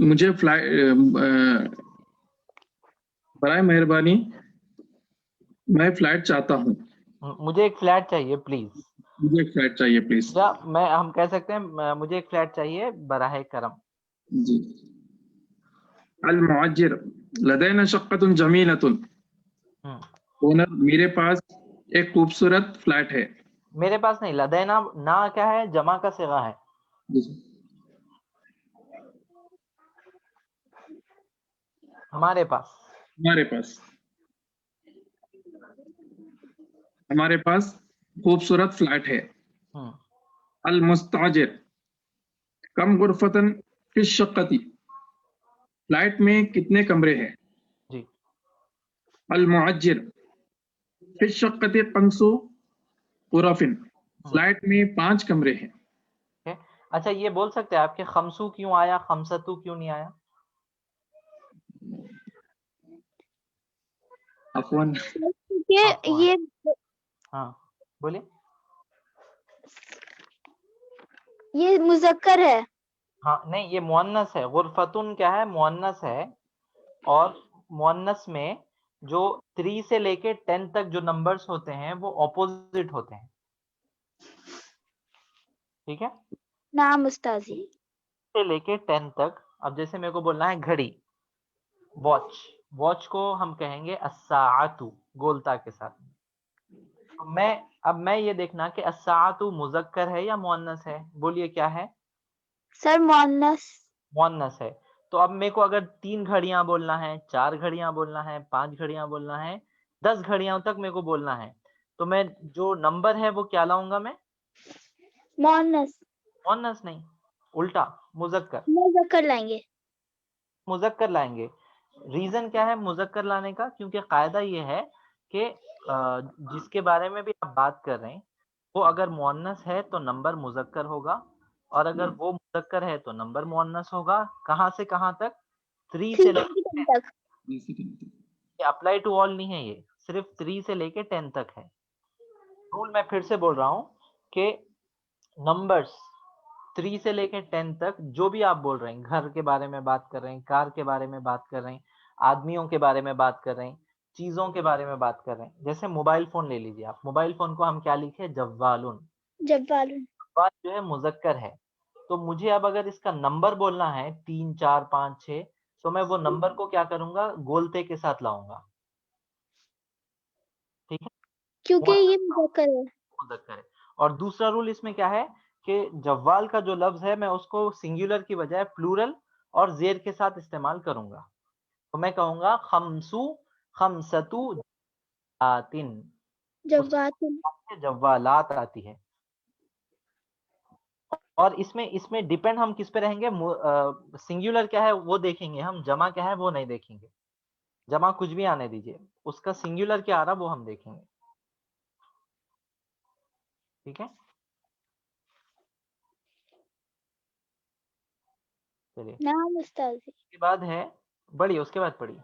مجھے برائے مہربانی میں فلائٹ چاہتا ہوں. مجھے ایک فلیٹ چاہیے پلیز. مجھے ایک فلائٹ چاہیے پلیز. یا ہم کہہ سکتے ہیں مجھے ایک فلیٹ چاہیے براہ کرم. جی. المعجر. لدينا شقة جميلة. ہم. اونر میرے پاس ایک خوبصورت فلیٹ ہے. میرے پاس نہیں، لدینا نا کیا ہے؟ جمع کا صیغہ ہے. جی. ہمارے پاس. ہمارے پاس. ہمارے پاس خوبصورت فلیٹ ہے. ہم. المستعجر. کم غرفتن فی الشقة. فلیٹ میں کتنے کمرے ہیں؟ جی. المعجر. فی الشقة 5 غرف. فلیٹ میں 5 کمرے ہیں. اچھا یہ بول سکتے ہیں آپ کہ خمسو کیوں آیا، خمسطو کیوں نہیں آیا؟ عفواً. یہ ہاں بولیے. یہ مذکر ہے. ہاں نہیں، یہ مؤنث ہے. غرفتن کیا ہے؟ مؤنث ہے. اور مؤنث میں جو 3 سے لے کے 10 تک جو نمبرز ہوتے ہیں وہ اپوزٹ ہوتے ہیں. ٹھیک ہے. نعم استاذی. سے لے کے 10 تک. اب جیسے میرے کو بولنا ہے گھڑی، واچ. واچ کو ہم کہیں گے الساعۃ گولتا کے ساتھ. اب میں یہ دیکھنا کہ الساعۃ مذکر ہے یا مؤنث ہے. بولیے کیا ہے؟ سر مؤنث. مؤنث ہے. تو اب میرے کو اگر 3 گھڑیاں بولنا ہے، 4 گھڑیاں بولنا ہے، 5 گھڑیاں بولنا ہے، 10 گھڑیاں تک میرے کو بولنا ہے، تو میں جو نمبر ہے وہ کیا لاؤں گا؟ میں مؤنث. مؤنث نہیں، الٹا مذکر. مذکر لائیں گے. مذکر لائیں گے. ریزن کیا ہے مذکر لانے کا؟ کیونکہ قاعدہ یہ ہے کہ جس کے بارے میں بھی آپ بات کر رہے ہیں وہ اگر مؤنث ہے تو نمبر مذکر ہوگا، اور اگر وہ مذکر ہے تو نمبر مؤنث ہوگا. کہاں سے کہاں تک؟ 3 سے لے کے 10 تک. یہ اپلائی ٹو آل نہیں ہے، یہ صرف 3 سے لے کے 10 تک ہے. رول میں پھر سے بول رہا ہوں کہ نمبرز 3 سے لے کے 10 تک جو بھی آپ بول رہے ہیں، گھر کے بارے میں بات کر رہے ہیں، کار کے بارے میں بات کر رہے ہیں، آدمیوں کے بارے میں بات کر رہے ہیں، چیزوں کے بارے میں بات کر رہے ہیں. جیسے موبائل فون لے لیجیے آپ. موبائل فون کو ہم کیا لکھے؟ جوالن. جوالن. جوال جو ہے مذکر ہے. تو مجھے اب اگر اس کا نمبر بولنا ہے 3 4 5 6 تو میں وہ نمبر کو کیا کروں گا؟ گولتے کے ساتھ لاؤں گا. ٹھیک ہے، کیونکہ یہ مذکر ہے. مذکر ہے. اور دوسرا رول اس میں کیا ہے کہ جوال کا جو لفظ ہے میں اس کو سنگولر کی بجائے پلورل اور زیر کے ساتھ استعمال کروں گا. تو میں کہوں گا خمسو خمستو آتن. جوالات آتی ہے. اور اس میں ڈیپینڈ ہم کس پہ رہیں گے؟ سنگولر کیا ہے وہ دیکھیں گے ہم، جمع کیا ہے وہ نہیں دیکھیں گے. جمع کچھ بھی آنے دیجئے، اس کا سنگولر کیا آ رہا وہ ہم دیکھیں گے. ٹھیک ہے. چلیے نعم استاذ. اس کے بعد ہے پڑھیے، اس کے بعد پڑھیے.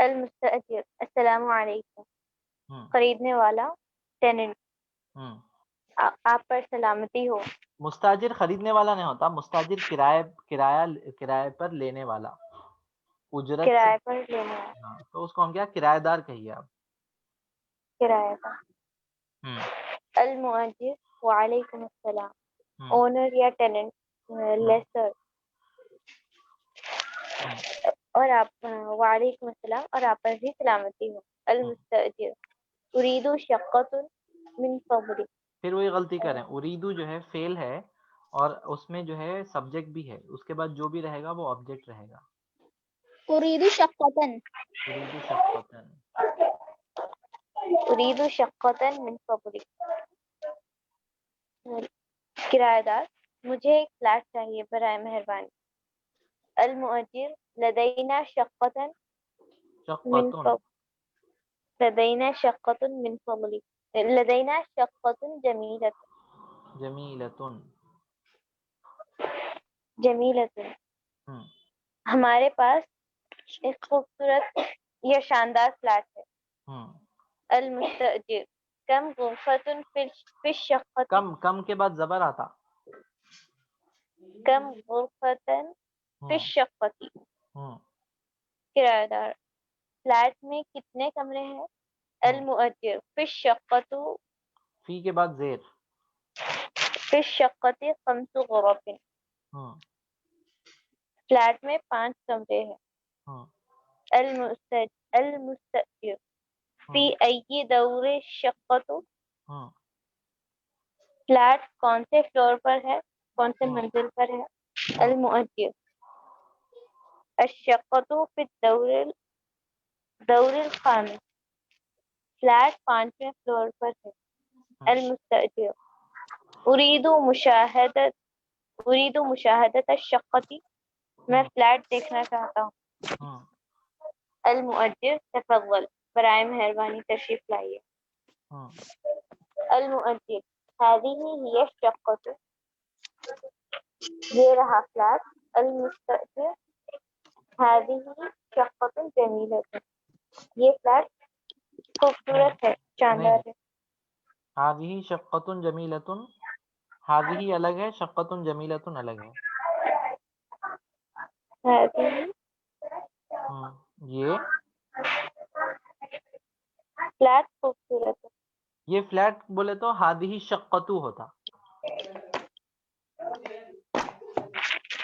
المستاجر. السلام علیکم. خریدنے والا ٹیننٹ. آپ پر سلامتی ہو. مستاجر خریدنے والا نہیں ہوتا، مستاجر کرایہ پر لینے والا، اجرت کرایہ پر لینے والا. ہاں، تو اس کو ہم کیا کرایہ دار کہیے آپ. کرایہ دار. المؤجر. وعلیکم السلام. اونر یا ٹیننٹ. لیسر. اور آپ وعلیکم السلام، اور آپ پر بھی سلامتی ہو. المستاجر. اریدو شقۃ من فضلک. پھر وہی غلطی کریں، اریدو جو ہے فعل ہے اور اس میں جو ہے سبجیکٹ بھی ہے، اس کے بعد جو بھی رہے گا وہ آبجیکٹ رہے گا. أريد شقة. أريد شقة. أريد شقة من فضلك. کرایہ مجھے ایک فلیٹ چاہیے برائے مہربانی. المؤجر لدينا شقة من فضلك. لدينا شقة من فضلك. لدينا شقة جميلة. جمیلۃ. جمیلة. ہمارے پاس ایک خوبصورت یا شاندار فلیٹ ہے. المستأجر کم غرفة في الشقة. کم کے بعد زبر آتا. کم غرفة في الشقة. کرایہ دار فلیٹ میں کتنے کمرے ہیں. المؤجر في الشقة. فی کے بعد زیر. في الشقة 5 غرف. فلیٹ میں 5 کمرے ہیں. المستأجر في أي دور الشقة. فلیٹ کون سے فلور پر ہے, کون سے منزل پر ہے. المؤجر الشقة في الدور الخامس. فلیٹ 5ویں فلور پر ہے. المستأجر أريد مشاهدة الشقة. میں فلیٹ دیکھنا چاہتا ہوں. المؤجر تفضل برائے مہربانی تشریف لائیے. المؤجر هذه هي الشقة. یہ رہا فلیٹ. المستأجر هذه شقة جميلة. یہ فلیٹ خوبصورت ہے, شاندار ہے. هذه شقة جميلة. هذه الگ ہے, شقة جميلة الگ ہے. یہ فلیٹ خوبصورت ہے. یہ فلیٹ بولے تو هذه شقة ہوتا.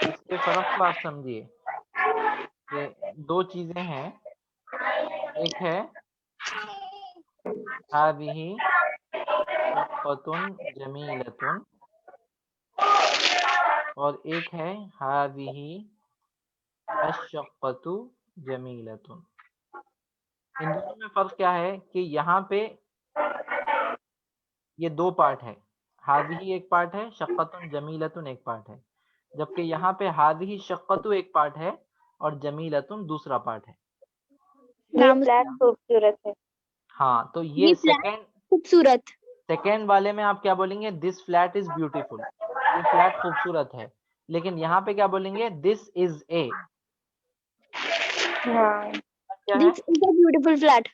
اس کے فرق کو آپ سمجھیے کہ دو چیزیں ہیں. ایک ہے هذه شقة جميلة اور ایک ہے هذه الشقة جمیلۃ. ان دونوں میں فرق کیا ہے کہ یہاں پہ یہ دو پارٹ ہے. هذه ایک پارٹ ہے, شقۃ جمیلۃ ایک پارٹ ہے, جبکہ یہاں پہ هذه الشقة ایک پارٹ ہے اور جمیلۃ دوسرا پارٹ ہے. یہ فلیٹ خوبصورت ہے. ہاں, تو یہ خوبصورت. سیکنڈ والے میں آپ کیا بولیں گے, دس فلیٹ از بیوٹیفل. یہ فلیٹ خوبصورت ہے. لیکن یہاں پہ کیا بولیں گے, دس از اے. This is a beautiful flat.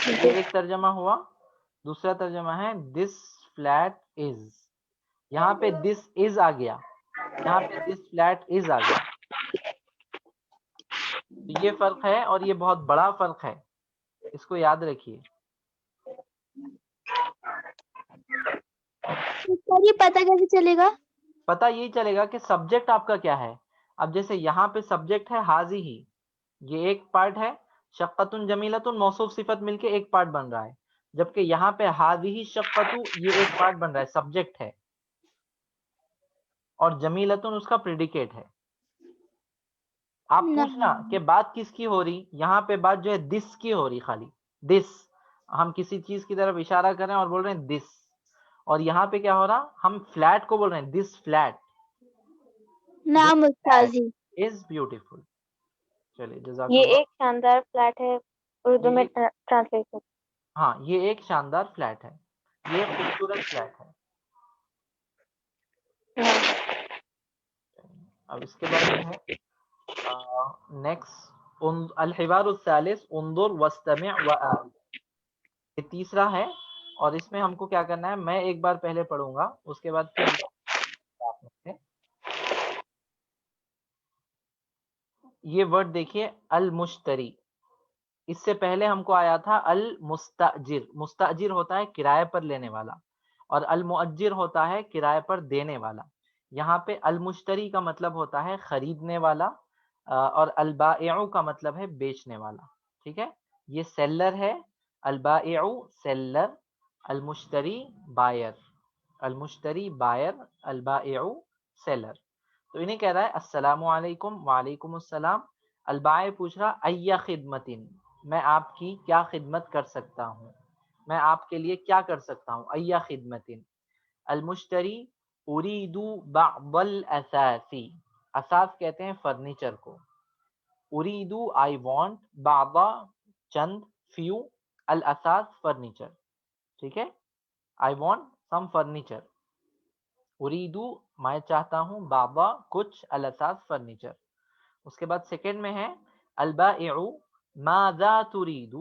یہ ایک ترجمہ ہوا. دوسرا ترجمہ ہے دس فلیٹ از. یہاں پہ دس از آ گیا, یہاں پہ دس فلیٹ از آ گیا. یہ فرق ہے اور یہ بہت بڑا فرق ہے, اس کو یاد رکھیے. یہ پتہ کیسے چلے گا؟ پتہ یہی چلے گا کہ سبجیکٹ آپ کا کیا ہے. اب جیسے یہاں پہ سبجیکٹ ہے هذه, یہ ایک پارٹ ہے. شقۃ جمیلۃ موصوف صفت مل کے ایک پارٹ بن رہا ہے, جبکہ یہاں پہ هذه شقۃ یہ ایک پارٹ بن رہا ہے, سبجیکٹ ہے, اور جمیلۃ اس کا پریڈیکیٹ ہے. آپ پوچھنا کہ بات کس کی ہو رہی. یہاں پہ بات جو ہے دس کی ہو رہی, خالی دس. ہم کسی چیز کی طرف اشارہ کر رہے ہیں اور بول رہے ہیں دس, اور یہاں پہ کیا ہو رہا, ہم فلیٹ کو بول رہے ہیں دس فلیٹ نام استاذی از بیوٹیفل. چلیے جزاک یہ اللہ. ایک شاندار فلیٹ ہے, اردو میں ٹرانسلیٹ. ہاں, یہ ایک شاندار فلیٹ ہے, یہ ایک خوبصورت فلیٹ ہے. اب اس کے بعد جو ہے نیکسٹ الحوار الثالث انظر واستمع وآل. یہ تیسرا ہے, اور اس میں ہم کو کیا کرنا ہے, میں ایک بار پہلے پڑھوں گا, اس کے بعد پھر یہ ورڈ دیکھیے المشتری. اس سے پہلے ہم کو آیا تھا المستاجر. مستاجر ہوتا ہے کرائے پر لینے والا, اور المؤجر ہوتا ہے کرائے پر دینے والا. یہاں پہ المشتری کا مطلب ہوتا ہے خریدنے والا, اور البائع کا مطلب ہے بیچنے والا. ٹھیک ہے, یہ سیلر ہے. البائع سیلر, المشتری بائر. المشتری بائر, البائع سیلر. تو انہیں کہہ رہا ہے السلام علیکم وعلیکم السلام. البائع پوچھ رہا ای خدمتن، میں آپ کی کیا خدمت کر سکتا ہوں، میں آپ کے لیے کیا کر سکتا ہوں. ای خدمتن. المشتری اريد بعض الاثاث، اثاث کہتے ہیں فرنیچر کو. اريد آئی وانٹ، بعض چند، فیو، الاثاث فرنیچر. ٹھیک ہے، آئی وانٹ سم فرنیچر. اريد میں چاہتا ہوں، بعض کچھ، الاثاث فرنیچر. اس کے بعد سیکنڈ میں ہے البائع ماذا تريد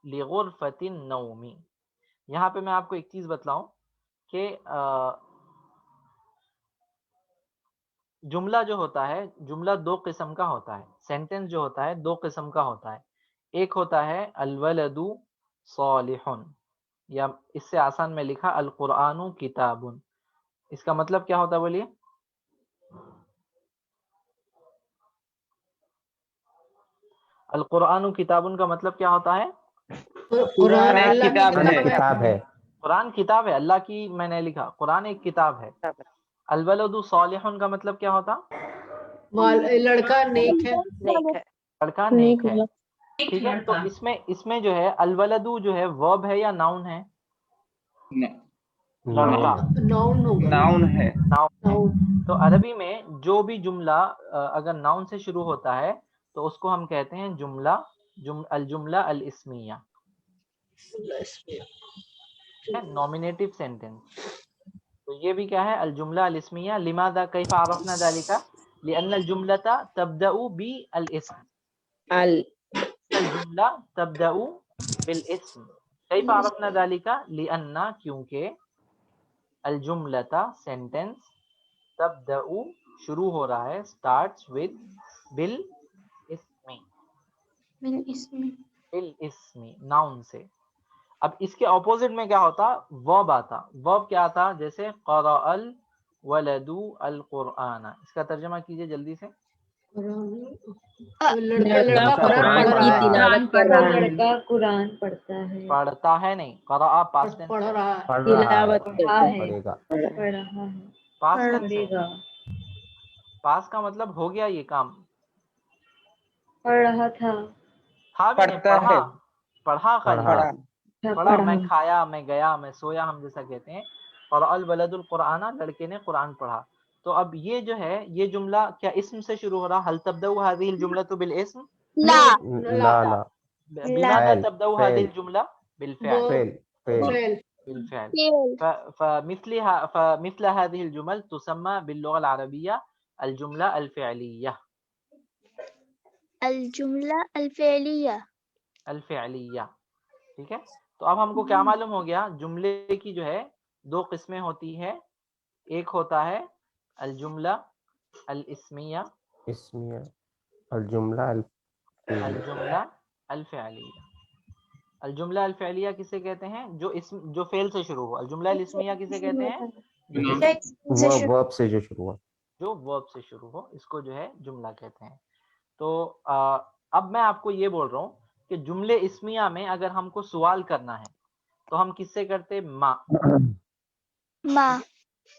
لغرفة النوم. یہاں پہ میں آپ کو ایک چیز بتلاؤں کہ جملہ جو ہوتا ہے، جملہ دو قسم کا ہوتا ہے. سینٹنس جو ہوتا ہے دو قسم کا ہوتا ہے. ایک ہوتا ہے الولد صالح، یا اس سے آسان میں لکھا القرآن کتاب. اس کا مطلب کیا ہوتا ہے بولیے؟ القرآن کتاب کا مطلب کیا ہوتا ہے؟ قرآن ایک کتاب ہے. کتاب ہے. قرآن کتاب ہے، اللہ کی میں نے لکھا قرآن ایک کتاب ہے. الولد صالح کا مطلب کیا ہوتا؟ لڑکا نیک ہے. لڑکا نیک ہے. ٹھیک ہے، تو اس میں جو ہے الولد جو ہے ورب ہے یا ناؤن ہے؟ لڑکا ناؤن ہے. تو عربی میں جو بھی جملہ اگر ناؤن سے شروع ہوتا ہے تو اس کو ہم کہتے ہیں الجملہ الاسمیہ، نومینیٹو سینٹنس. تو یہ بھی کیا ہے؟ الجملہ الاسمیہ. لماذا کیف عرفنا ذلك؟ لأن الجملة تبدأ بالاسم. الجملہ تبدأ بالاسم. کیف عرفنا ذلك؟ لأن کیونکہ الجملة سینٹنس تبدأ شروع ہو رہا ہے، starts with بالاسم ناؤن سے. اب اس کے اپوزٹ میں کیا ہوتا؟ ورب آتا. ورب کیا آتا؟ جیسے قرأ الولد القرآن. اس کا ترجمہ کیجئے جلدی سے. لڑکا قرآن پڑھتا ہے. پڑھتا ہے نہیں، قرأ پاسٹ ٹینس، پڑھ رہا ہے. پڑھے گا. پاسٹ ٹینس ہے. پاس کا مطلب ہو گیا یہ کام. پڑھ رہا تھا، پڑھا، میں کھایا، میں گیا، میں سویا، ہم جیسا کہتے ہیں. اور الولد القرآن، لڑکے نے قرآن پڑھا. تو اب یہ جو ہے یہ جملہ کیا اسم سے شروع ہو رہا؟ هل تبدأ هذه الجملة بالاسم؟ لا. بماذا تبدأ هذه الجملة؟ بالفعل. فمثل هذه الجمل تسمى باللغة العربية الجملة الفعلية. الفعلیہ. ٹھیک ہے، تو اب ہم کو کیا معلوم ہو گیا؟ جملے کی جو ہے دو قسمیں ہوتی ہے. ایک ہوتا ہے الجملہ الاسمیہ، الجملہ الفعلیہ. الجملہ الفعلیہ کسے کہتے ہیں؟ جو فعل سے شروع ہو. الجملہ الاسمیہ کسے کہتے ہیں؟ ورب سے جو شروع ہوا. جو ورب سے شروع ہو اس کو جو ہے جملہ کہتے ہیں. تو اب میں آپ کو یہ بول رہا ہوں کہ جملے اسمیہ میں اگر ہم کو سوال کرنا ہے تو ہم کس سے کرتے؟ ما.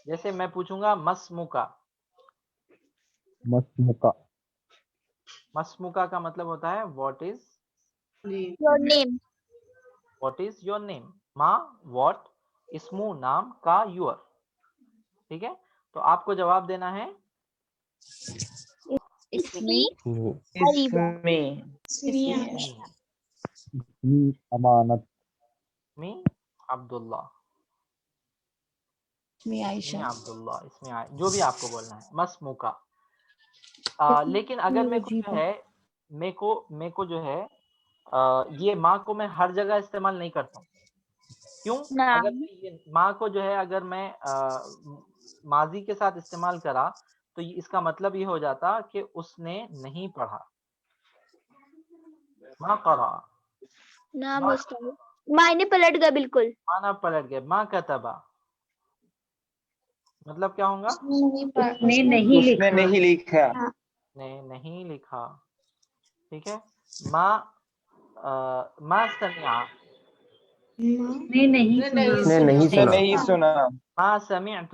جیسے میں پوچھوں گا مسموکا. مسموکا کا مطلب ہوتا ہے واٹ از یور نیم. ما واٹ، اسمو نام، کا یور. ٹھیک ہے، تو آپ کو جواب دینا ہے امانت. اسمی عبداللہ، عبداللہ، اسمی جو بھی آپ کو بولنا ہے. مسموکا. لیکن اگر میں کو جو ہے میں کو جو ہے یہ ماں کو میں ہر جگہ استعمال نہیں کرتا ہوں. کیوں؟ اگر یہ ماں کو جو ہے اگر میں ماضی کے ساتھ استعمال کرا تو اس کا مطلب یہ ہو جاتا کہ اس نے نہیں پڑھا. ما قرأ، معنی پلٹ گیا، بالکل مانا پلٹ گئے. ما کتبا مطلب کیا ہوگا؟ اس نے نہیں لکھا. نے نہیں لکھا. ٹھیک ہے. ما سمع، نہیں سنا. نہیں سنا. ما سمعت،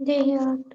they heard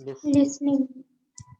listening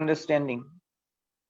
understanding.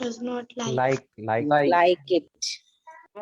Does not like it.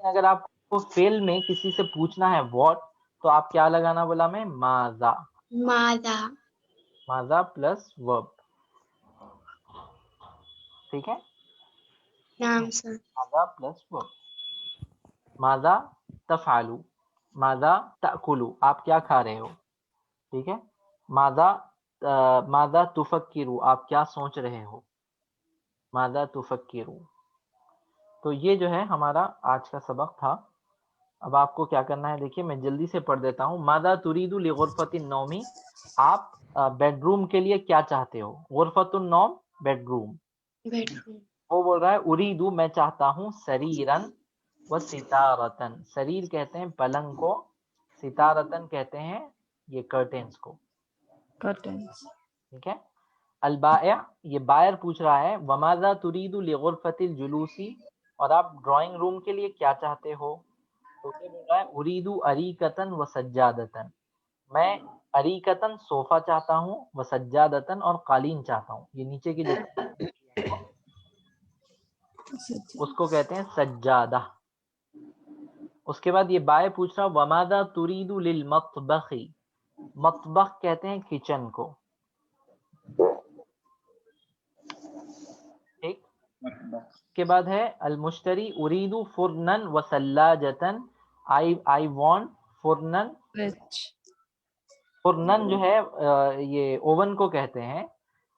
اگر آپ کو فعل میں کسی سے پوچھنا ہے what تو آپ کیا لگانا بولا میں ماذا ماذا پلس verb. ٹھیک ہے نعم سر. ماذا پلس verb. ماذا تفعلو ماذا تأکلو آپ کیا کھا رہے ہو. ٹھیک ہے ماذا تفکرو آپ کیا سوچ رہے ہو. ماذا تفکرو. تو یہ جو ہے ہمارا آج کا سبق تھا. اب آپ کو کیا کرنا ہے دیکھیے میں جلدی سے پڑھ دیتا ہوں. ماذا تريد لغرفة النوم آپ بیڈ روم کے لیے کیا چاہتے ہو. غرفۃ النوم بیڈ روم. وہ بول رہا ہے اریدو میں چاہتا ہوں سریرن و ستارتن. سریر کہتے ہیں پلنگ کو, ستارتن کہتے ہیں یہ کرٹنس کو. ٹھیک ہے. البائع یہ بائر پوچھ رہا ہے وماذا تريد لغرفة الجلوس اور آپ ڈرائنگ روم کے لیے کیا چاہتے ہو. تو یہ بول رہا ہے اریدو اریکتن و سجادتن میں اریکتن صوفہ چاہتا ہوں و سجادتن اور قالین چاہتا ہوں. یہ نیچے کی جگہ اس کو کہتے ہیں سجادہ. اس کے بعد یہ بائے پوچھ رہا وماذا تريد للمطبخ مطبخ کہتے ہیں کچن کو. ٹھیک. اس کے بعد ہے المشتری ارید فرنن و سلاجتن I want فرنن. فرنن جو ہے یہ اوون کو کہتے ہیں,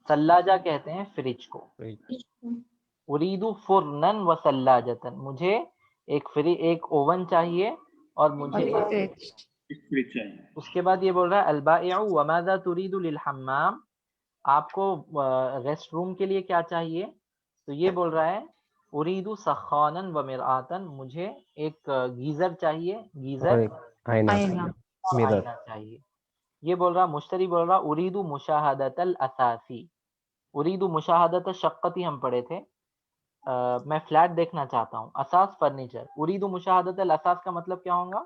سلاجہ کہتے ہیں فریج کو. ارید فرنن و سلاجتن مجھے ایک اوون چاہیے اور مجھے اس کے بعد یہ بول رہا ہے البائع وماذا تريد للحمام آپ کو ریسٹ روم کے لیے کیا چاہیے. تو یہ بول رہا ہے ارید سخانا و مرآتا مجھے ایک گیزر چاہیے, گیزر آئینہ چاہیے. یہ بول رہا مشتری بول رہا ارید مشاہدۃ الاساسی. ارید مشاہدۃ الشقتی ہم پڑھے تھے, میں فلیٹ دیکھنا چاہتا ہوں. اساس فرنیچر. ارید مشاہدۃ الاساس کا مطلب کیا ہوگا.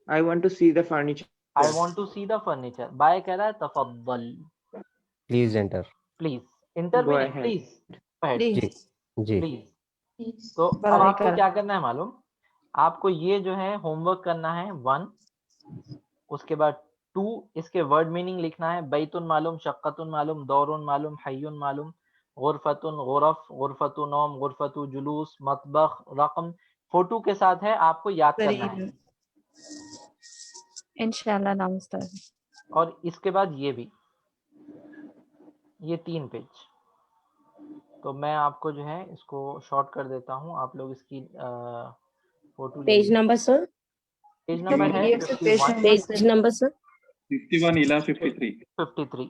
I want to see the furniture. I want to see the furniture. بائے کہہ رہا ہے تفضل please enter. Please enter Go میں ahead. پلیز جی پلیز. تو اب آپ کو کیا کرنا ہے معلوم, آپ کو یہ جو ہے ہوم ورک کرنا ہے 1. اس کے بعد 2 اس کے ورڈ میننگ لکھنا ہے. بیت معلوم, شقۃ معلوم, دور معلوم, حی معلوم, غرفۃ غرف, غرفۃ نوم, غرفۃ جلوس, مطبخ, رقم فوٹو کے ساتھ ہے آپ کو یاد کرنا ہے انشاءاللہ. نام استاد. اور اس کے بعد یہ بھی یہ 3 پیج. تو میں آپ کو جو ہے اس کو شارٹ کر دیتا ہوں, آپ لوگ اس کی فوٹو لے page number sir. Page number ہے 51. پیج نمبر سر 51 الی 53.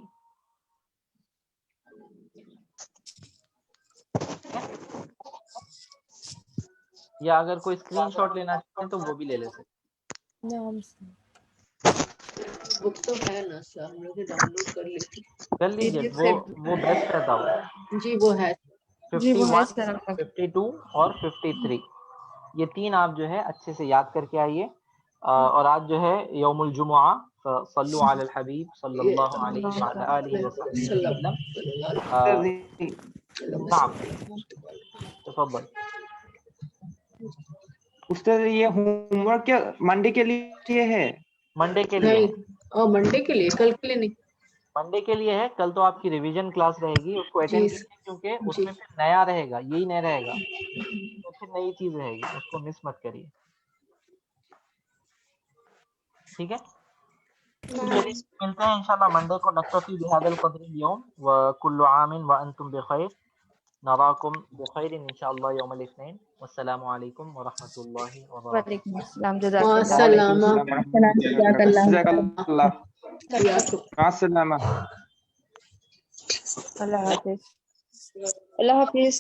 یا اگر کوئی اسکرین شاٹ لینا چاہتے ہیں تو وہ بھی لے لے سکتے. بک تو ہے نا سر, ہم لوگ ڈاؤن لوڈ کر لیتے. کر لیجیے, وہ بیسٹ رہتا ہو. جی وہ ہے 51, 52 اور 53 یہ 3 آپ جو ہے اچھے سے یاد کر کے آئیے. اور آج جو ہے یوم الجمعہ, صلو علی الحبیب صلی اللہ علیہ وعلی آلہ وسلم. نعم تفضل. استاد یہ ہوم ورک کیا منڈے کے لیے ہے. منڈے کے لیے منڈے کے لیے, کل کے لیے نہیں. منڈے کے لیے ہے. کل تو آپ کی ریویژن کلاس رہے گی, اس کو اٹینڈ کیجیے کیونکہ اس میں پھر نیا رہے گا, یہی نہیں رہے گا, تو پھر نئی چیز رہے گی, اس کو مس مت کریے. ٹھیک ہے, ملتے ہیں انشاءاللہ منڈے کو. نکتفی بهذا القدر اليوم وكل عام وانتم بخير. نراكم بخير ان شاء الله يوم الاثنين. والسلام عليكم ورحمة الله وبركاته. وعلیکم السلام. جزاک اللہ. اللہ حافظ. اللہ حافظ.